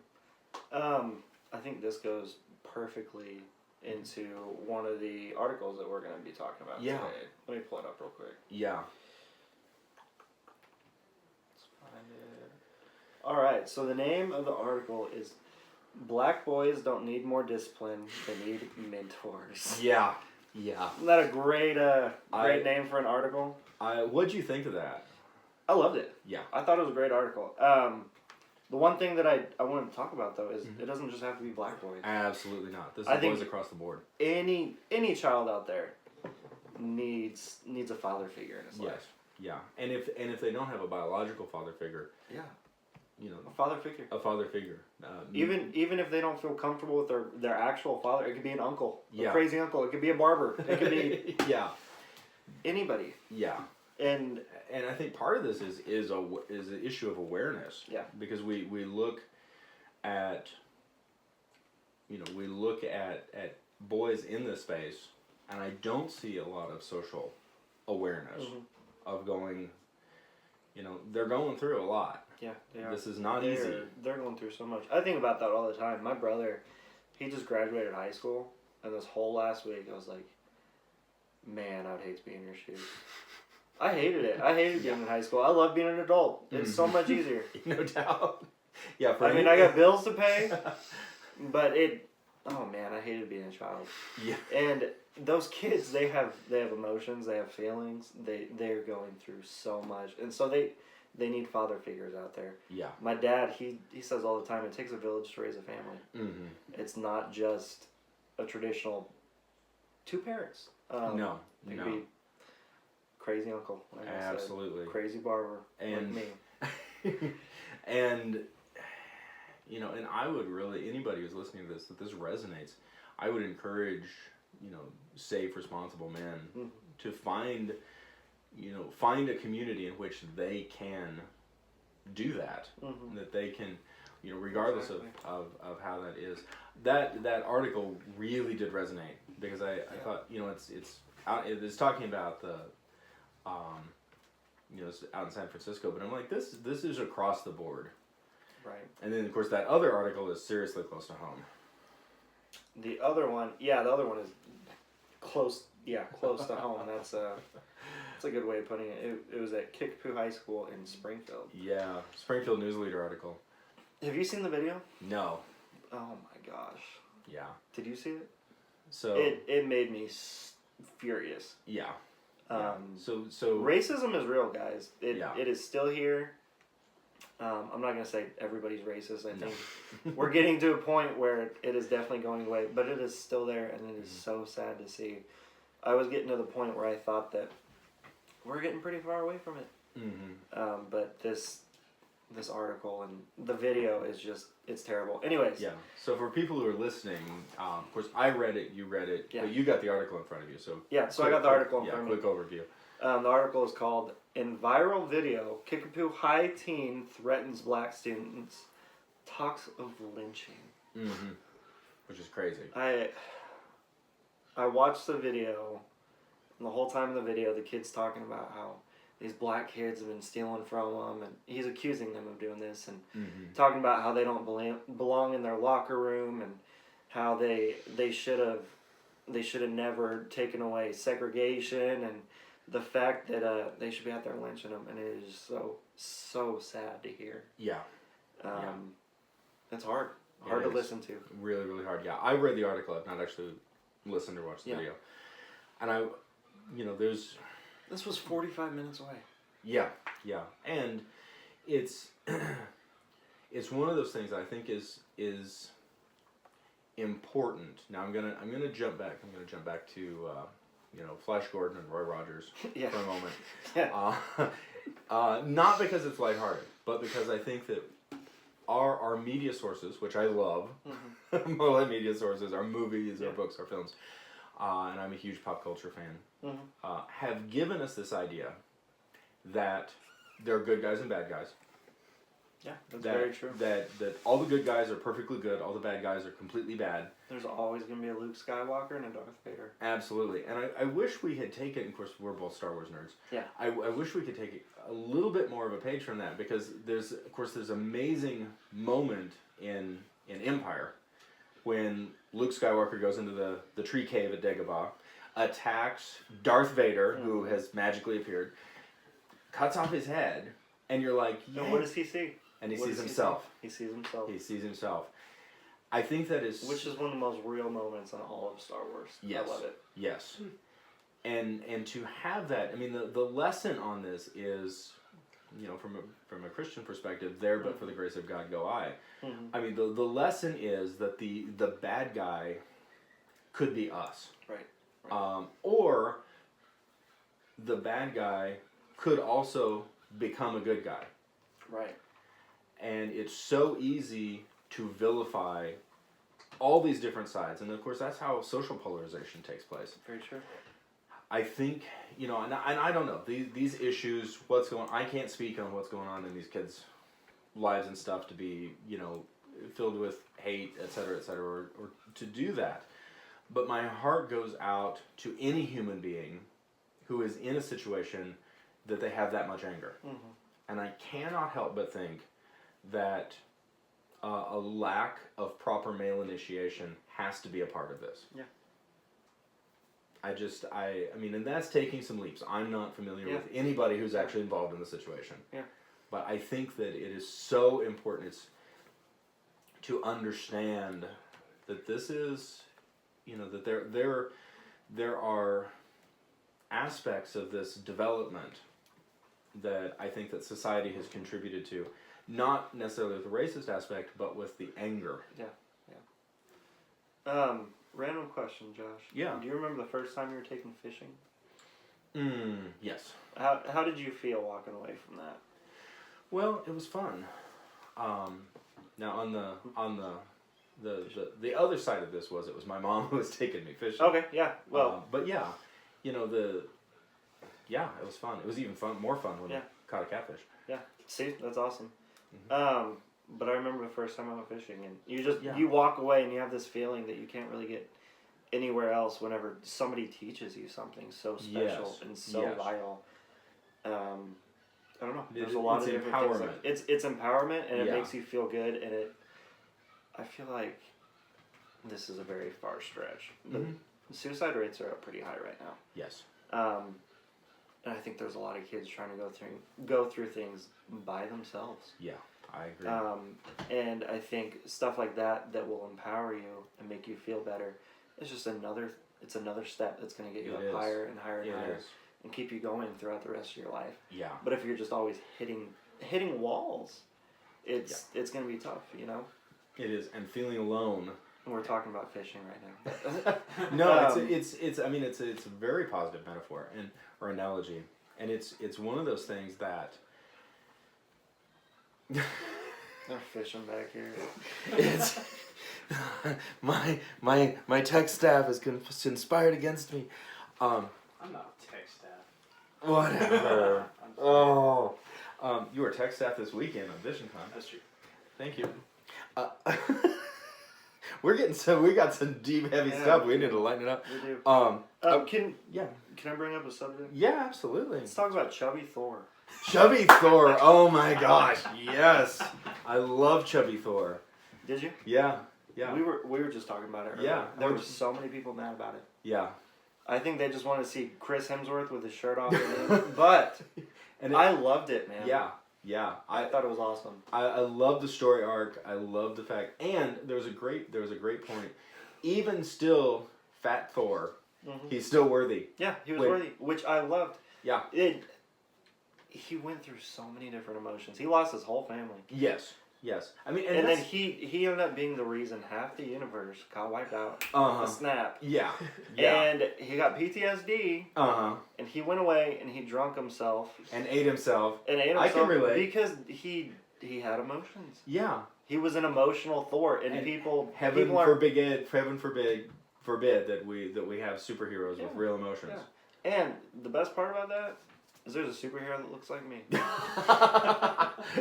I think this goes perfectly into one of the articles that we're going to be talking about Yeah. today. Let me pull it up real quick. Yeah. Let's find it. All right, so the name of the article is "Black Boys Don't Need More Discipline, They Need Mentors." Yeah. Yeah. Isn't that a great name for an article? What'd you think of that? I loved it. Yeah. I thought it was a great article. The one thing that I wanted to talk about, though, is it doesn't just have to be black boys. Absolutely not. This I is think- boys across the board. Any child out there needs a father figure in his Yes. life. Yeah. And if they don't have a biological father figure, Yeah, you know, a father figure. a father figure. Even if they don't feel comfortable with their actual father, it could be an uncle, Yeah. a crazy uncle. It could be a barber. It could be yeah. anybody. Yeah. And And I think part of this is an issue of awareness. Yeah. Because we look at, you know, at boys in this space, and I don't see a lot of social awareness of going, you know, they're going through a lot. yeah, they are. This is not easy. They're going through so much. I think about that all the time. My brother, he just graduated high school, and this whole last week I was like, man, I would hate to be in your shoes. I hated it. I hated being in high school. I love being an adult. It's so much easier. No doubt. Yeah. I got bills to pay, but oh man, I hated being a child. Yeah. And those kids, they have emotions, they have feelings. They're going through so much, and so they need father figures out there. Yeah. My dad, he says all the time, it takes a village to raise a family. Mm-hmm. It's not just a traditional two parents. No. It No. could be crazy uncle, like I said, Absolutely. crazy barber, And like me. and You know, and I would really, anybody who's listening to this, that this resonates, I would encourage, you know, safe, responsible men to find a community in which they can do that, that they can, you know, regardless of how that is. That article really did resonate because I thought, you know, it's talking about the, you know, it's out in San Francisco, but I'm like, this is across the board. Right. And then, of course, that other article is seriously close to home. The other one is close to home. That's a good way of putting it. It was at Kickapoo High School in Springfield. Yeah, Springfield News Leader article. Have you seen the video? No. Oh my gosh. Yeah. Did you see it? So it made me furious. Yeah. So racism is real, guys. It is still here. I'm not gonna say everybody's racist. I think we're getting to a point where it is definitely going away, but it is still there, and it is so sad to see. I was getting to the point where I thought that we're getting pretty far away from it. But this article and the video is it's terrible. Anyways. Yeah. So for people who are listening, of course, I read it, you read it, but you got the article in front of you. So I got the article in front of me. Quick overview. The article is called "In Viral Video, Kickapoo High Teen Threatens Black Students, Talks of Lynching." Which is crazy. I watched the video, and the whole time in the video, the kid's talking about how these black kids have been stealing from him, and he's accusing them of doing this, and talking about how they don't belong in their locker room, and how they should have never taken away segregation, and the fact that they should be out there lynching them, and it is so sad to hear. Yeah. It's hard to listen to. Really, really hard. Yeah, I read the article. I've not actually listened or watched the video, and This was 45 minutes away. Yeah, and it's one of those things I think is important. Now I'm gonna jump back. I'm gonna jump back to Flash Gordon and Roy Rogers for a moment. Not because it's lighthearted, but because I think that our media sources, which I love, multimedia sources, our movies, our books, our films, and I'm a huge pop culture fan, have given us this idea that there are good guys and bad guys. Yeah, that's very true. That all the good guys are perfectly good, all the bad guys are completely bad. There's always going to be a Luke Skywalker and a Darth Vader. Absolutely. And I wish we had taken, of course, we're both Star Wars nerds. Yeah. I wish we could take a little bit more of a page from that, because there's amazing moment in Empire when Luke Skywalker goes into the tree cave at Dagobah, attacks Darth Vader, who has magically appeared, cuts off his head, and you're like, yeah. And what does he see? And he sees himself. He sees himself. He sees himself. I think that is... Which is one of the most real moments in all of Star Wars. Yes. I love it. Yes. And to have that, I mean, the lesson on this is, from a Christian perspective, there but for the grace of God go I. I mean, the lesson is that the bad guy could be us. Right. Or the bad guy could also become a good guy. Right. And it's so easy to vilify all these different sides. And of course, that's how social polarization takes place. Very true. I think, and I don't know, these issues, I can't speak on what's going on in these kids' lives and stuff to be, filled with hate, et cetera, or to do that. But my heart goes out to any human being who is in a situation that they have that much anger. And I cannot help but think that a lack of proper male initiation has to be a part of this. Yeah. I mean, and that's taking some leaps. I'm not familiar with anybody who's actually involved in the situation. Yeah. But I think that it is so important to understand that this is, that there are aspects of this development that I think that society has contributed to, not necessarily with the racist aspect, but with the anger. Yeah. Random question, Josh. Yeah. Do you remember the first time you were taking fishing? Yes. How did you feel walking away from that? Well, it was fun. Now on the other side of this was it was my mom who was taking me fishing. Okay, yeah. Well, but yeah, it was fun. It was even more fun when I caught a catfish. yeah. See, that's awesome. Mm-hmm. But I remember the first time I went fishing, and you walk away and you have this feeling that you can't really get anywhere else whenever somebody teaches you something so special and so vital. I don't know. There's a lot of different things. Like, it's empowerment, and it makes you feel good, and I feel like this is a very far stretch. The suicide rates are up pretty high right now. Yes. And I think there's a lot of kids trying to go through things by themselves. Yeah, I agree. And I think stuff like that will empower you and make you feel better. It's just another step that's going to get you up higher and higher and higher. And keep you going throughout the rest of your life. Yeah. But if you're just always hitting walls, it's going to be tough, you know? It is, and feeling alone. And we're talking about fishing right now. No, it's a very positive metaphor or analogy, and it's one of those things that. They're fishing back here. It's my tech staff is conspired against me. I'm not tech staff. Whatever. Oh. You were tech staff this weekend on Vision Con. That's true. Thank you. We got some deep, heavy stuff. We need to lighten it up. We do. Can I bring up a subject? Yeah, absolutely. Let's talk about Chubby Thor. Chubby Thor. Oh my gosh. Yes. I love Chubby Thor. Did you? Yeah. Yeah. We were just talking about it earlier. Yeah. There were so many people mad about it. Yeah. I think they just want to see Chris Hemsworth with his shirt off. But I loved it, man. Yeah. Yeah. I thought it was awesome. I love the story arc. I love the fact, and there was a great point. Even still, Fat Thor, he's still worthy. Yeah, he was worthy, which I loved. Yeah. He went through so many different emotions. He lost his whole family. Yes. Yes. I mean, and then he ended up being the reason half the universe got wiped out. A snap. Yeah. Yeah. And he got PTSD. And he went away and he drunk himself. And ate himself. I can relate. Because he had emotions. Yeah. He was an emotional Thor, and heaven forbid that we have superheroes with real emotions. Yeah. And the best part about that is there's a superhero that looks like me.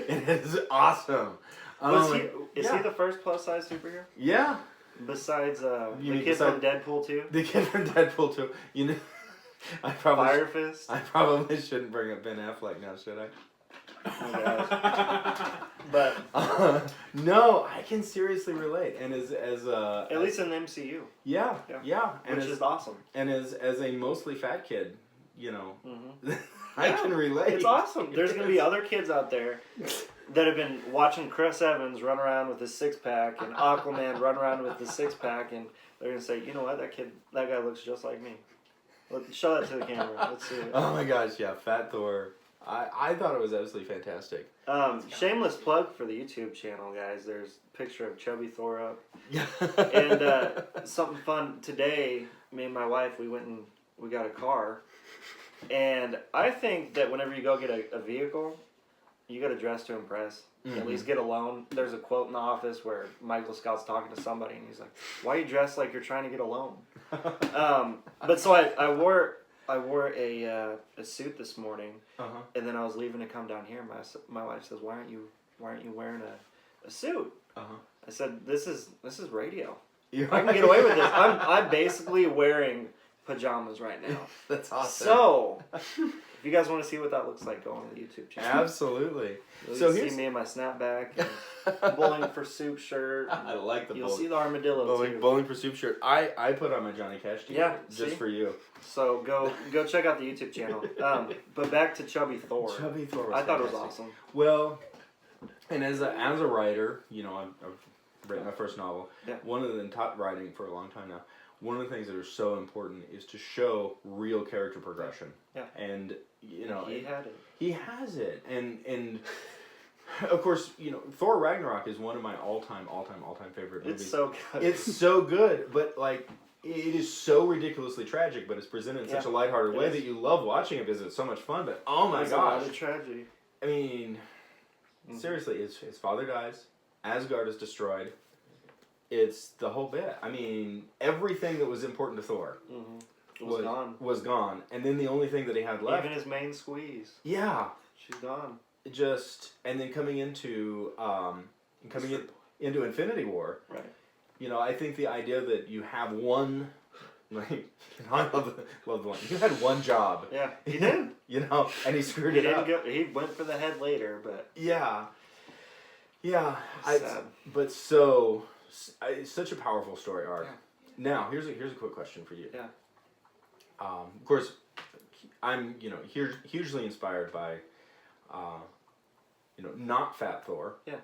It is awesome. Is he the first plus size superhero? Yeah. Besides the kid from Deadpool 2? The kid from Deadpool 2. You know, Fire Fist? I probably shouldn't bring up Ben Affleck now, should I? Oh my gosh. But no, I can seriously relate, and as at least in the MCU. Yeah. Which is awesome. And as a mostly fat kid, you know, I can relate. It's awesome. There's gonna be other kids out there that have been watching Chris Evans run around with his 6-pack and Aquaman run around with his 6-pack, and they're gonna say, you know what, that guy looks just like me. Show that to the camera. Let's see it. Oh my gosh, yeah, Fat Thor. I thought it was absolutely fantastic. Shameless plug for the YouTube channel, guys. There's a picture of Chubby Thor up. Yeah. And something fun today. Me and my wife, we went and we got a car. And I think that whenever you go get a vehicle, you got to dress to impress. At least get a loan. There's a quote in the office where Michael Scott's talking to somebody, and he's like, "Why are you dressed like you're trying to get a loan?" But so I wore a suit this morning, and then I was leaving to come down here. My wife says, "Why aren't you wearing a suit?" I said, "This is radio. I can get away with this. I'm basically wearing pajamas right now." That's awesome. So, if you guys want to see what that looks like, go on the YouTube channel. Absolutely. You'll see me in my snapback, and Bowling for Soup shirt. I like the You'll see the armadillo too. Bowling for Soup shirt. I put on my Johnny Cash t-shirt just for you. So go check out the YouTube channel. But back to Chubby Thor. Chubby Thor was I thought it was fantastic. awesome. Well, and as a writer, you know, I've written my first novel. Yeah. One of the top writing for a long time now. One of the things that are so important is to show real character progression. Yeah. And you know, he had it. He has it, and of course, you know, Thor Ragnarok is one of my all-time favorite movies. It's so good. It's so good, but like it is so ridiculously tragic, but it's presented in such a lighthearted way that you love watching it because it's so much fun. But oh my gosh, a tragedy. I mean, seriously, his father dies, Asgard is destroyed. It's the whole bit. I mean, everything that was important to Thor was gone. And then the only thing that he had left... Even his main squeeze. Yeah. She's gone. And then coming into Infinity War. Right. You know, I think the idea that you have one... Like, I love the line. You had one job. Yeah, he did. You know, and he screwed it up. He went for the head later, but... Yeah. Sad. But so... It's such a powerful story arc. Yeah. Now, here's a quick question for you. Yeah. Of course, I'm hugely inspired by, not Fat Thor. Yeah.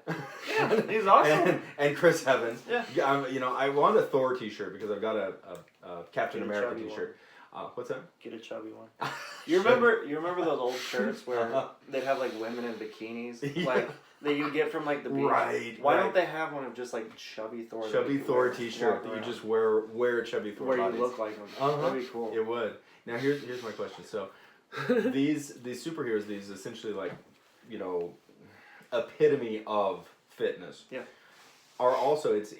Yeah, he's awesome. and Chris Evans. Yeah. I want a Thor T-shirt because I've got a Captain Get a America chubby T-shirt. What's that? Get a chubby one. You remember those old shirts where they'd have like women in bikinis, like that you get from like the beach. Right. Why don't they have one of just like chubby Thor? Chubby Thor T-shirt that you just wear a chubby Thor. Where bodies. you look like him. That'd be cool. It would. Now here's my question. So these superheroes, these essentially like epitome of fitness. Yeah. Are also it's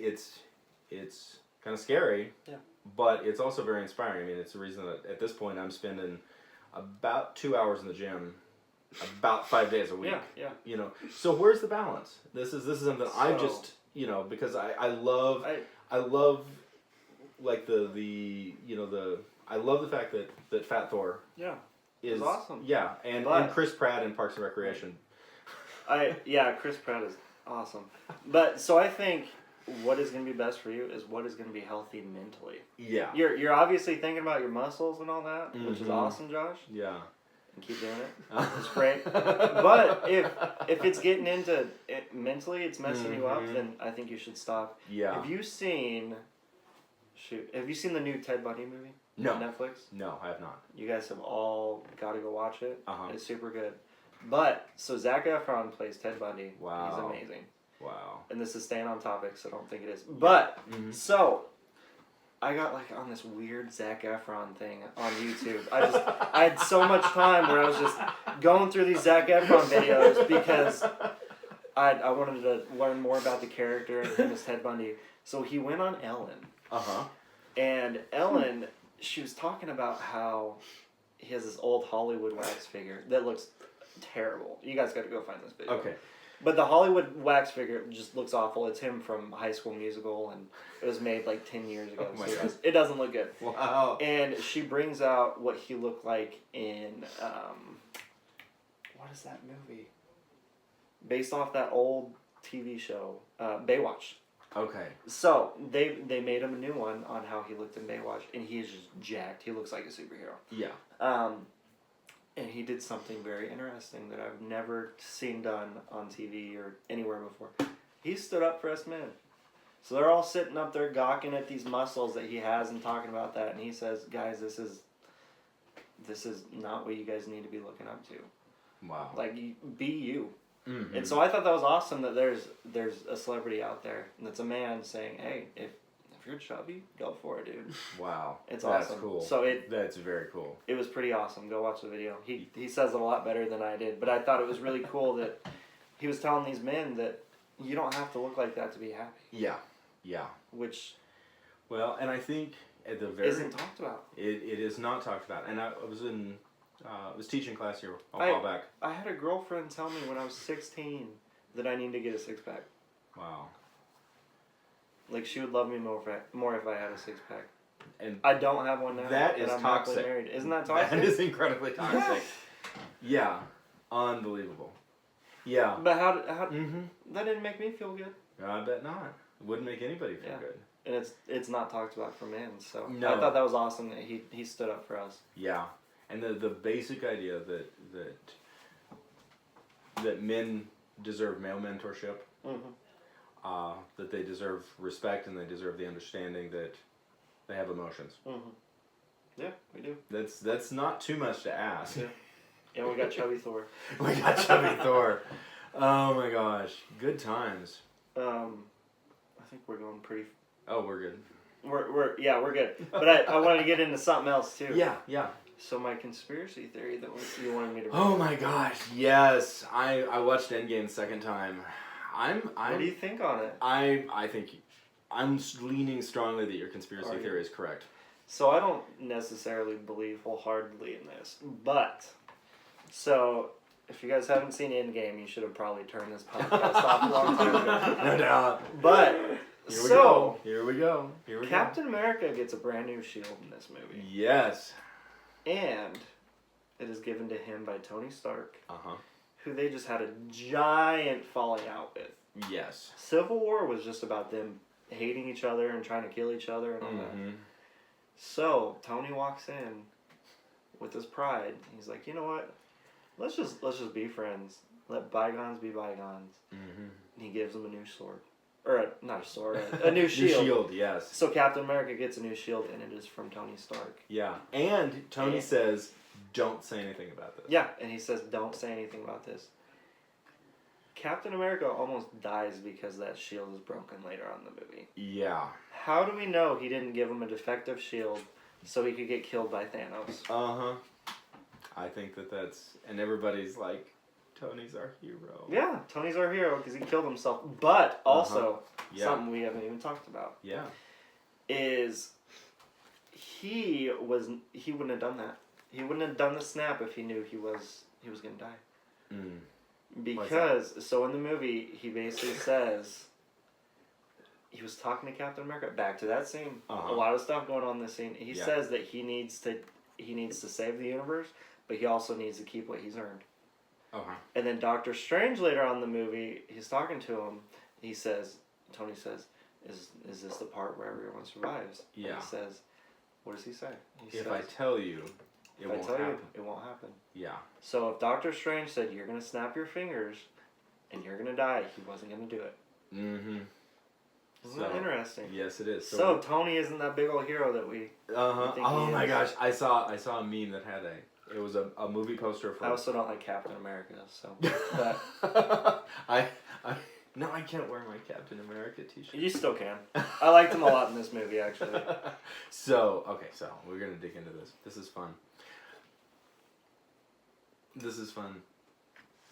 kind of scary. Yeah. But it's also very inspiring. I mean, it's the reason that at this point I'm spending about 2 hours in the gym, about 5 days a week. Yeah. You know. So where's the balance? This is something I just because I love like I love the fact that Fat Thor is awesome. Yeah, and Chris Pratt in Parks and Recreation. Chris Pratt is awesome. But so I think what is going to be best for you is what is going to be healthy mentally. Yeah. You're obviously thinking about your muscles and all that, which is awesome, Josh. Yeah. And keep doing it. It's great. But if it's getting into it mentally, it's messing you up, then I think you should stop. Yeah. Have you seen the new Ted Bundy movie? No. On Netflix? No, I have not. You guys have all got to go watch it. It's super good. But, so Zac Efron plays Ted Bundy. Wow. He's amazing. Wow. And this is staying on topic, so I don't think it is. But, so, I got like on this weird Zac Efron thing on YouTube. I had so much time where I was just going through these Zac Efron videos because I wanted to learn more about the character and him as Ted Bundy. So he went on Ellen. And Ellen, she was talking about how he has this old Hollywood wax figure that looks terrible. You guys got to go find this video. Okay. But the Hollywood wax figure just looks awful. It's him from High School Musical, and it was made like 10 years ago. Oh so it doesn't look good. Wow. And she brings out what he looked like in, what is that movie? Based off that old TV show, Baywatch. Okay. So they made him a new one on how he looked in Baywatch, and he is just jacked. He looks like a superhero. Yeah. And he did something very interesting that I've never seen done on TV or anywhere before. He stood up for us men. So they're all sitting up there gawking at these muscles that he has and talking about that, and he says, "Guys, this is not what you guys need to be looking up to. Wow. Like, be you." Mm-hmm. And so I thought that was awesome that there's a celebrity out there that's a man saying, "Hey, if you're chubby, go for it, dude." Wow. It's That's awesome. Cool. So that's very cool. It was pretty awesome. Go watch the video. He says it a lot better than I did, but I thought it was really cool that he was telling these men that you don't have to look like that to be happy. Yeah. Yeah. Which, well, and I think at the very isn't talked about. It is not talked about, and I was teaching class here a while back. I had a girlfriend tell me when I was 16 that I need to get a six pack. Wow. Like, she would love me more if I had a six pack. And I don't have one now. That is I'm toxic. happily married. Isn't that toxic? That is incredibly toxic. Yeah. Unbelievable. Yeah. But how that didn't make me feel good. I bet not. It wouldn't make anybody feel good. And it's not talked about for men, so no. I thought that was awesome that he stood up for us. Yeah. And the basic idea that men deserve male mentorship, that they deserve respect and they deserve the understanding that they have emotions. Yeah, we do. That's not too much to ask. Yeah, we got chubby Thor. We got chubby Thor. Oh my gosh, good times. I think we're going pretty. Oh, we're good. We're good. But I wanted to get into something else too. Yeah. So my conspiracy theory that you wanted me to. Oh my gosh, yes! I watched Endgame the second time. What do you think on it? I think I'm leaning strongly that your conspiracy Are you? theory is correct. So I don't necessarily believe wholeheartedly in this, but so if you guys haven't seen Endgame, you should have probably turned this podcast off a long time ago. No doubt. But Here we go. Captain America gets a brand new shield in this movie, Yes. and it is given to him by Tony Stark, Uh-huh. who they just had a giant falling out with. Yes. Civil War was just about them hating each other and trying to kill each other and all that. Mm-hmm. So Tony walks in with his pride. He's like, you know what? Let's just be friends. Let bygones be bygones. Mm-hmm. And he gives him a new sword, or not a sword, a new shield. New shield, yes. So Captain America gets a new shield, and it is from Tony Stark. Yeah. And Tony says, "Don't say anything about this." Yeah, and he says, "Don't say anything about this." Captain America almost dies because that shield is broken later on in the movie. Yeah. How do we know he didn't give him a defective shield so he could get killed by Thanos? Uh-huh. I think that's... And everybody's like, Tony's our hero. Yeah, Tony's our hero because he killed himself. But also, Yeah. something we haven't even talked about Yeah. is he wouldn't have done that. He wouldn't have done the snap if he knew he was going to die. Mm. Because, so in the movie, he basically says, he was talking to Captain America, back to that scene, Uh-huh. a lot of stuff going on in this scene. He Yeah. says that he needs to save the universe, but he also needs to keep what he's earned. Uh-huh. And then Doctor Strange later on in the movie, he's talking to him, Tony says, is this the part where everyone survives? Yeah. And he says, what does he say? He If says, I tell you, it won't happen. it won't happen. Yeah. So if Doctor Strange said, you're going to snap your fingers and you're going to die, he wasn't going to do it. Mm-hmm. Isn't that interesting? Yes, it is. So Tony isn't that big old hero that we... Uh-huh. think Oh he my is. gosh. I saw a meme that had it was a movie poster for... I also don't like Captain America, so... But No, I can't wear my Captain America t-shirt. you still can. I liked him a lot in this movie, actually. So we're going to dig into this. This is fun.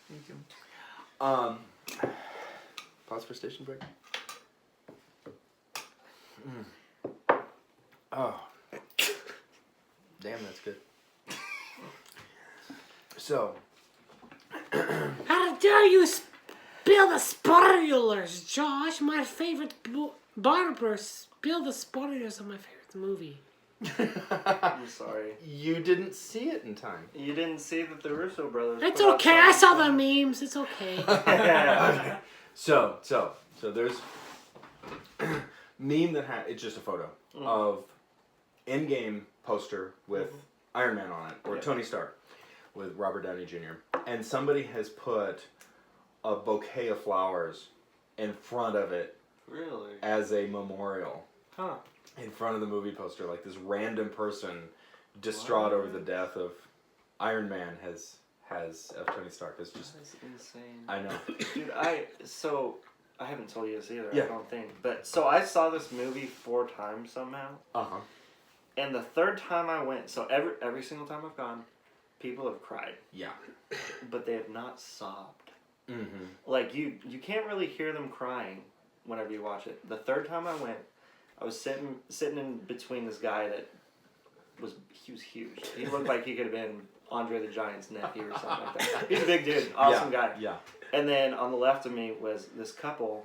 Thank you. Pause for station break. Oh. Damn, that's good. So. How dare you spill the spoilers, Josh? My favorite Barber spilled the spoilers of my favorite movie. I'm sorry. You didn't see it in time. You didn't see that the Russo brothers... It's put out okay, I saw the something- memes. It's okay. Okay. So there's meme that it's just a photo of Endgame poster with Iron Man on it, or Tony Stark with Robert Downey Jr. And somebody has put a bouquet of flowers in front of it Really? as a memorial. Huh. In front of the movie poster, like this random person distraught over the death of Iron Man has of Tony Stark. It's just... That's insane. I know. Dude, I haven't told you this either, Yeah. I don't think. But, so I saw this movie 4 times somehow. Uh-huh. And the third time I went, so every single time I've gone, people have cried. Yeah. But they have not sobbed. Mm-hmm. Like, you can't really hear them crying whenever you watch it. The third time I went, I was sitting in between this guy that was huge. He looked like he could have been Andre the Giant's nephew or something like that. He's a big dude, awesome guy. Yeah. And then on the left of me was this couple,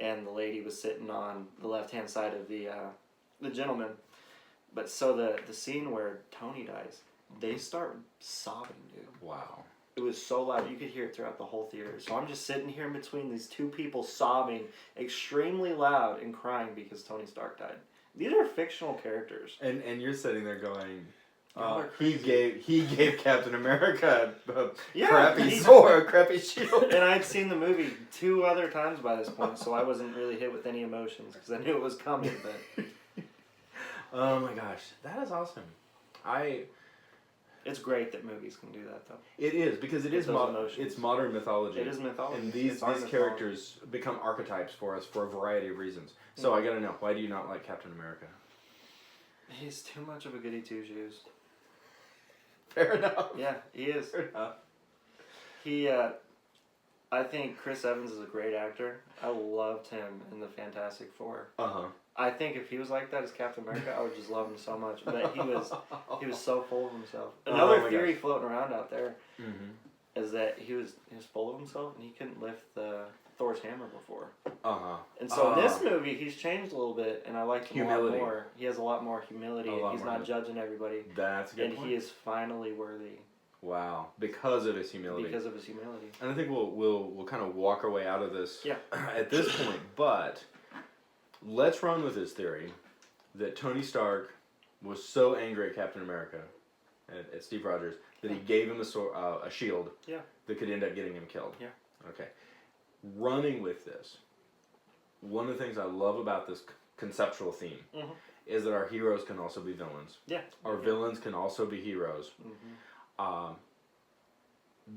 and the lady was sitting on the left-hand side of the gentleman. But so the scene where Tony dies, they start sobbing, dude. Wow. It was so loud, you could hear it throughout the whole theater. So I'm just sitting here in between these two people sobbing extremely loud and crying because Tony Stark died. These are fictional characters. And you're sitting there going, Y'all are he gave Captain America a Yeah, crappy he- sword, a crappy shield. And I'd seen the movie 2 other times by this point, so I wasn't really hit with any emotions because I knew it was coming. But Oh my gosh, that is awesome. it's great that movies can do that, though. It is, because it is Those emotions. it's modern mythology. It is mythology. And It's our these mythology. characters become archetypes for us for a variety of reasons. So I gotta know, why do you not like Captain America? He's too much of a goody two-shoes. Fair enough. Yeah, he is. Fair enough. He, I think Chris Evans is a great actor. I loved him in the Fantastic Four. I think if he was like that as Captain America, I would just love him so much. But he was so full of himself. Another theory floating around out there is that he was full of himself and he couldn't lift Thor's hammer before. And so in this movie, he's changed a little bit, and I like him a lot more. He has a lot more humility, and he's not judging everybody. That's a good point. And he is finally worthy. Wow, because of his humility. Because of his humility. And I think we'll kind of walk our way out of this at this point. But let's run with this theory that Tony Stark was so angry at Captain America, at Steve Rogers, that he gave him a shield that could end up getting him killed. Yeah. Okay. Running with this, one of the things I love about this conceptual theme is that our heroes can also be villains. Yeah. Our villains can also be heroes.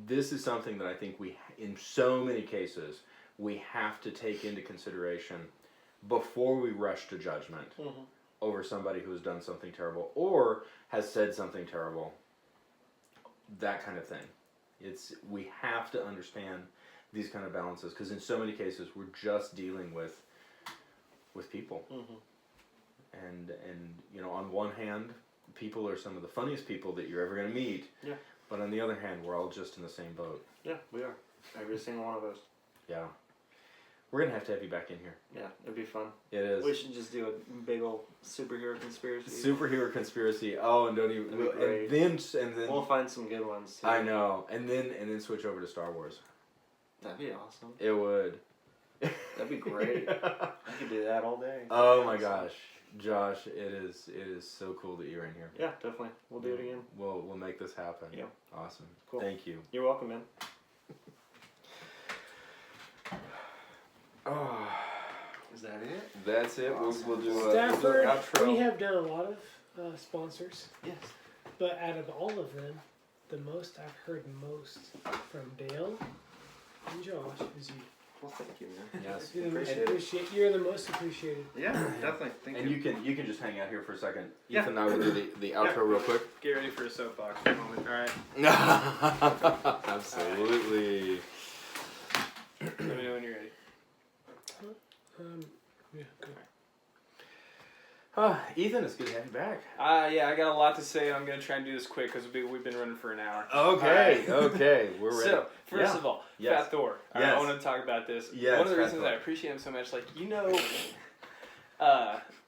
This is something that I think in so many cases, we have to take into consideration before we rush to judgment over somebody who has done something terrible or has said something terrible. That kind of thing. We have to understand these kind of balances because in so many cases we're just dealing with people. And on one hand, people are some of the funniest people that you're ever going to meet. Yeah. But on the other hand, we're all just in the same boat. Yeah, we are. Every single one of us. Yeah. We're going to have you back in here. Yeah, it'd be fun. It is. We should just do a big old superhero conspiracy. Superhero conspiracy. Oh, and don't even... And then... We'll find some good ones, too. I know. And then switch over to Star Wars. That'd be awesome. It would. That'd be great. I could do that all day. Oh, my gosh. Josh, it is so cool that you're in here. Yeah, definitely. We'll do it again. We'll make this happen. Yeah. Awesome. Cool. Thank you. You're welcome, man. Oh, is that it? That's it. Awesome. We'll do Stafford, outro. we have done a lot of sponsors. Yes. But out of all of them, the most I've heard most from Dale and Josh is you. Well, thank you, man. Yes. You're the, Appreciate it. you're the most appreciated. Yeah, definitely. Thank And you. you can just hang out here for a second. Yeah. Ethan and I will do the outro real quick. Get ready for a soapbox for a moment. All right. Absolutely. Let me know when you're ready. Yeah, go. Ethan, it's good to have you back. Yeah, I got a lot to say. I'm going to try and do this quick because we've been running for an hour. Okay, Right. okay, we're ready. So, first of all, Yes. Fat Thor. Yes. I want to talk about this. Yes, One of the Fat reasons Thor. I appreciate him so much,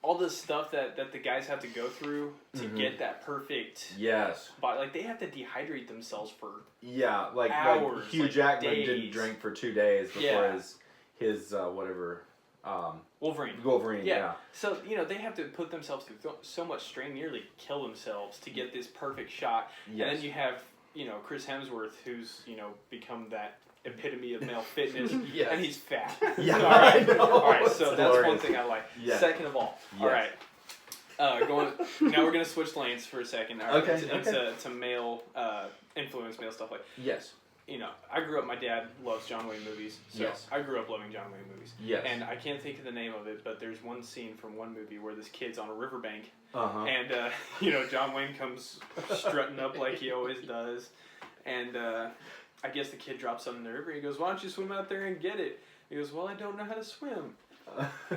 all the stuff that the guys have to go through to get that perfect Yes. body. Like, they have to dehydrate themselves for... Yeah, like Hours, Hugh like Jackman days. didn't drink for 2 days before Yeah. his whatever Wolverine. yeah. So, they have to put themselves through so much strain, nearly kill themselves to get this perfect shot. Yes. And then you have, Chris Hemsworth, who's, become that epitome of male fitness, Yes. and he's fat. Yeah, All right. I know. All right, so It's that's one hilarious. thing I like. Yes. Second of all, Yes. all right. Now we're going to switch lanes for a second. All right, Okay, into male influence, male stuff like Yes. I grew up, my dad loves John Wayne movies, so Yes. I grew up loving John Wayne movies. Yes. And I can't think of the name of it, but there's one scene from one movie where this kid's on a riverbank, Uh-huh. and, John Wayne comes strutting up like he always does, and I guess the kid drops something in the river, he goes, "Why don't you swim out there and get it?" He goes, "Well, I don't know how to swim."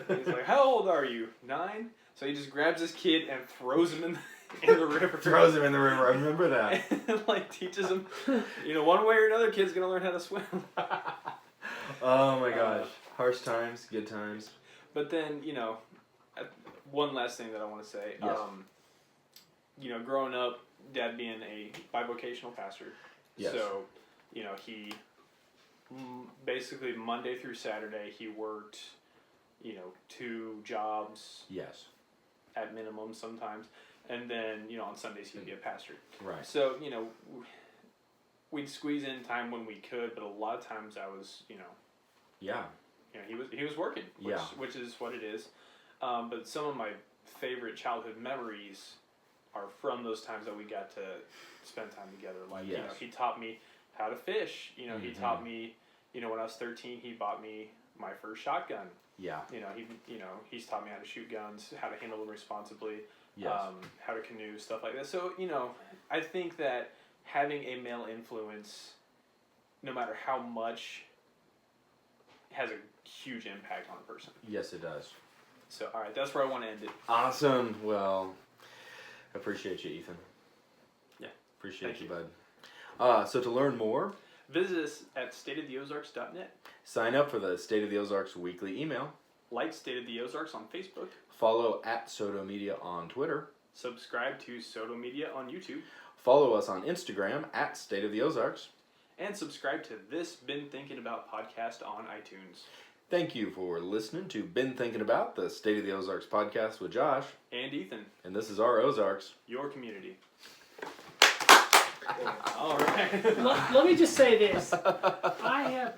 He's like, "How old are you? 9?" So he just grabs this kid and throws him in the river. Throws him in the river. I remember that. And, teaches him, one way or another, kid's gonna learn how to swim. Oh my gosh. Harsh times, good times. But then, one last thing that I want to say. Yes. Growing up, Dad being a bivocational pastor. Yes. So, he basically Monday through Saturday he worked, 2 jobs Yes. at minimum sometimes, and then on Sundays he'd be a pastor. Right. So we'd squeeze in time when we could, but a lot of times I was Yeah. he was working, Yeah. which is what it is. But some of my favorite childhood memories are from those times that we got to spend time together. Like Yes. he taught me how to fish. He Mhm. taught me. When I was 13, he bought me my first shotgun. Yeah. He's taught me how to shoot guns, how to handle them responsibly, Yes. how to canoe, stuff like that. So I think that having a male influence, no matter how much has a huge impact on a person. Yes, it does. So, all right, that's where I want to end it. Awesome. Well, appreciate you, Ethan. Yeah. Appreciate Thank you, bud. So to learn more, visit us at stateoftheozarks.net. sign up for the State of the Ozarks weekly email. Like State of the Ozarks on Facebook. Follow at Soto Media on Twitter. Subscribe to Soto Media on YouTube. Follow us on Instagram at State of the Ozarks. And subscribe to this Been Thinking About podcast on iTunes. Thank you for listening to Been Thinking About, the State of the Ozarks podcast with Josh. And Ethan. And this is our Ozarks. Your community. All right. Let me just say this. I have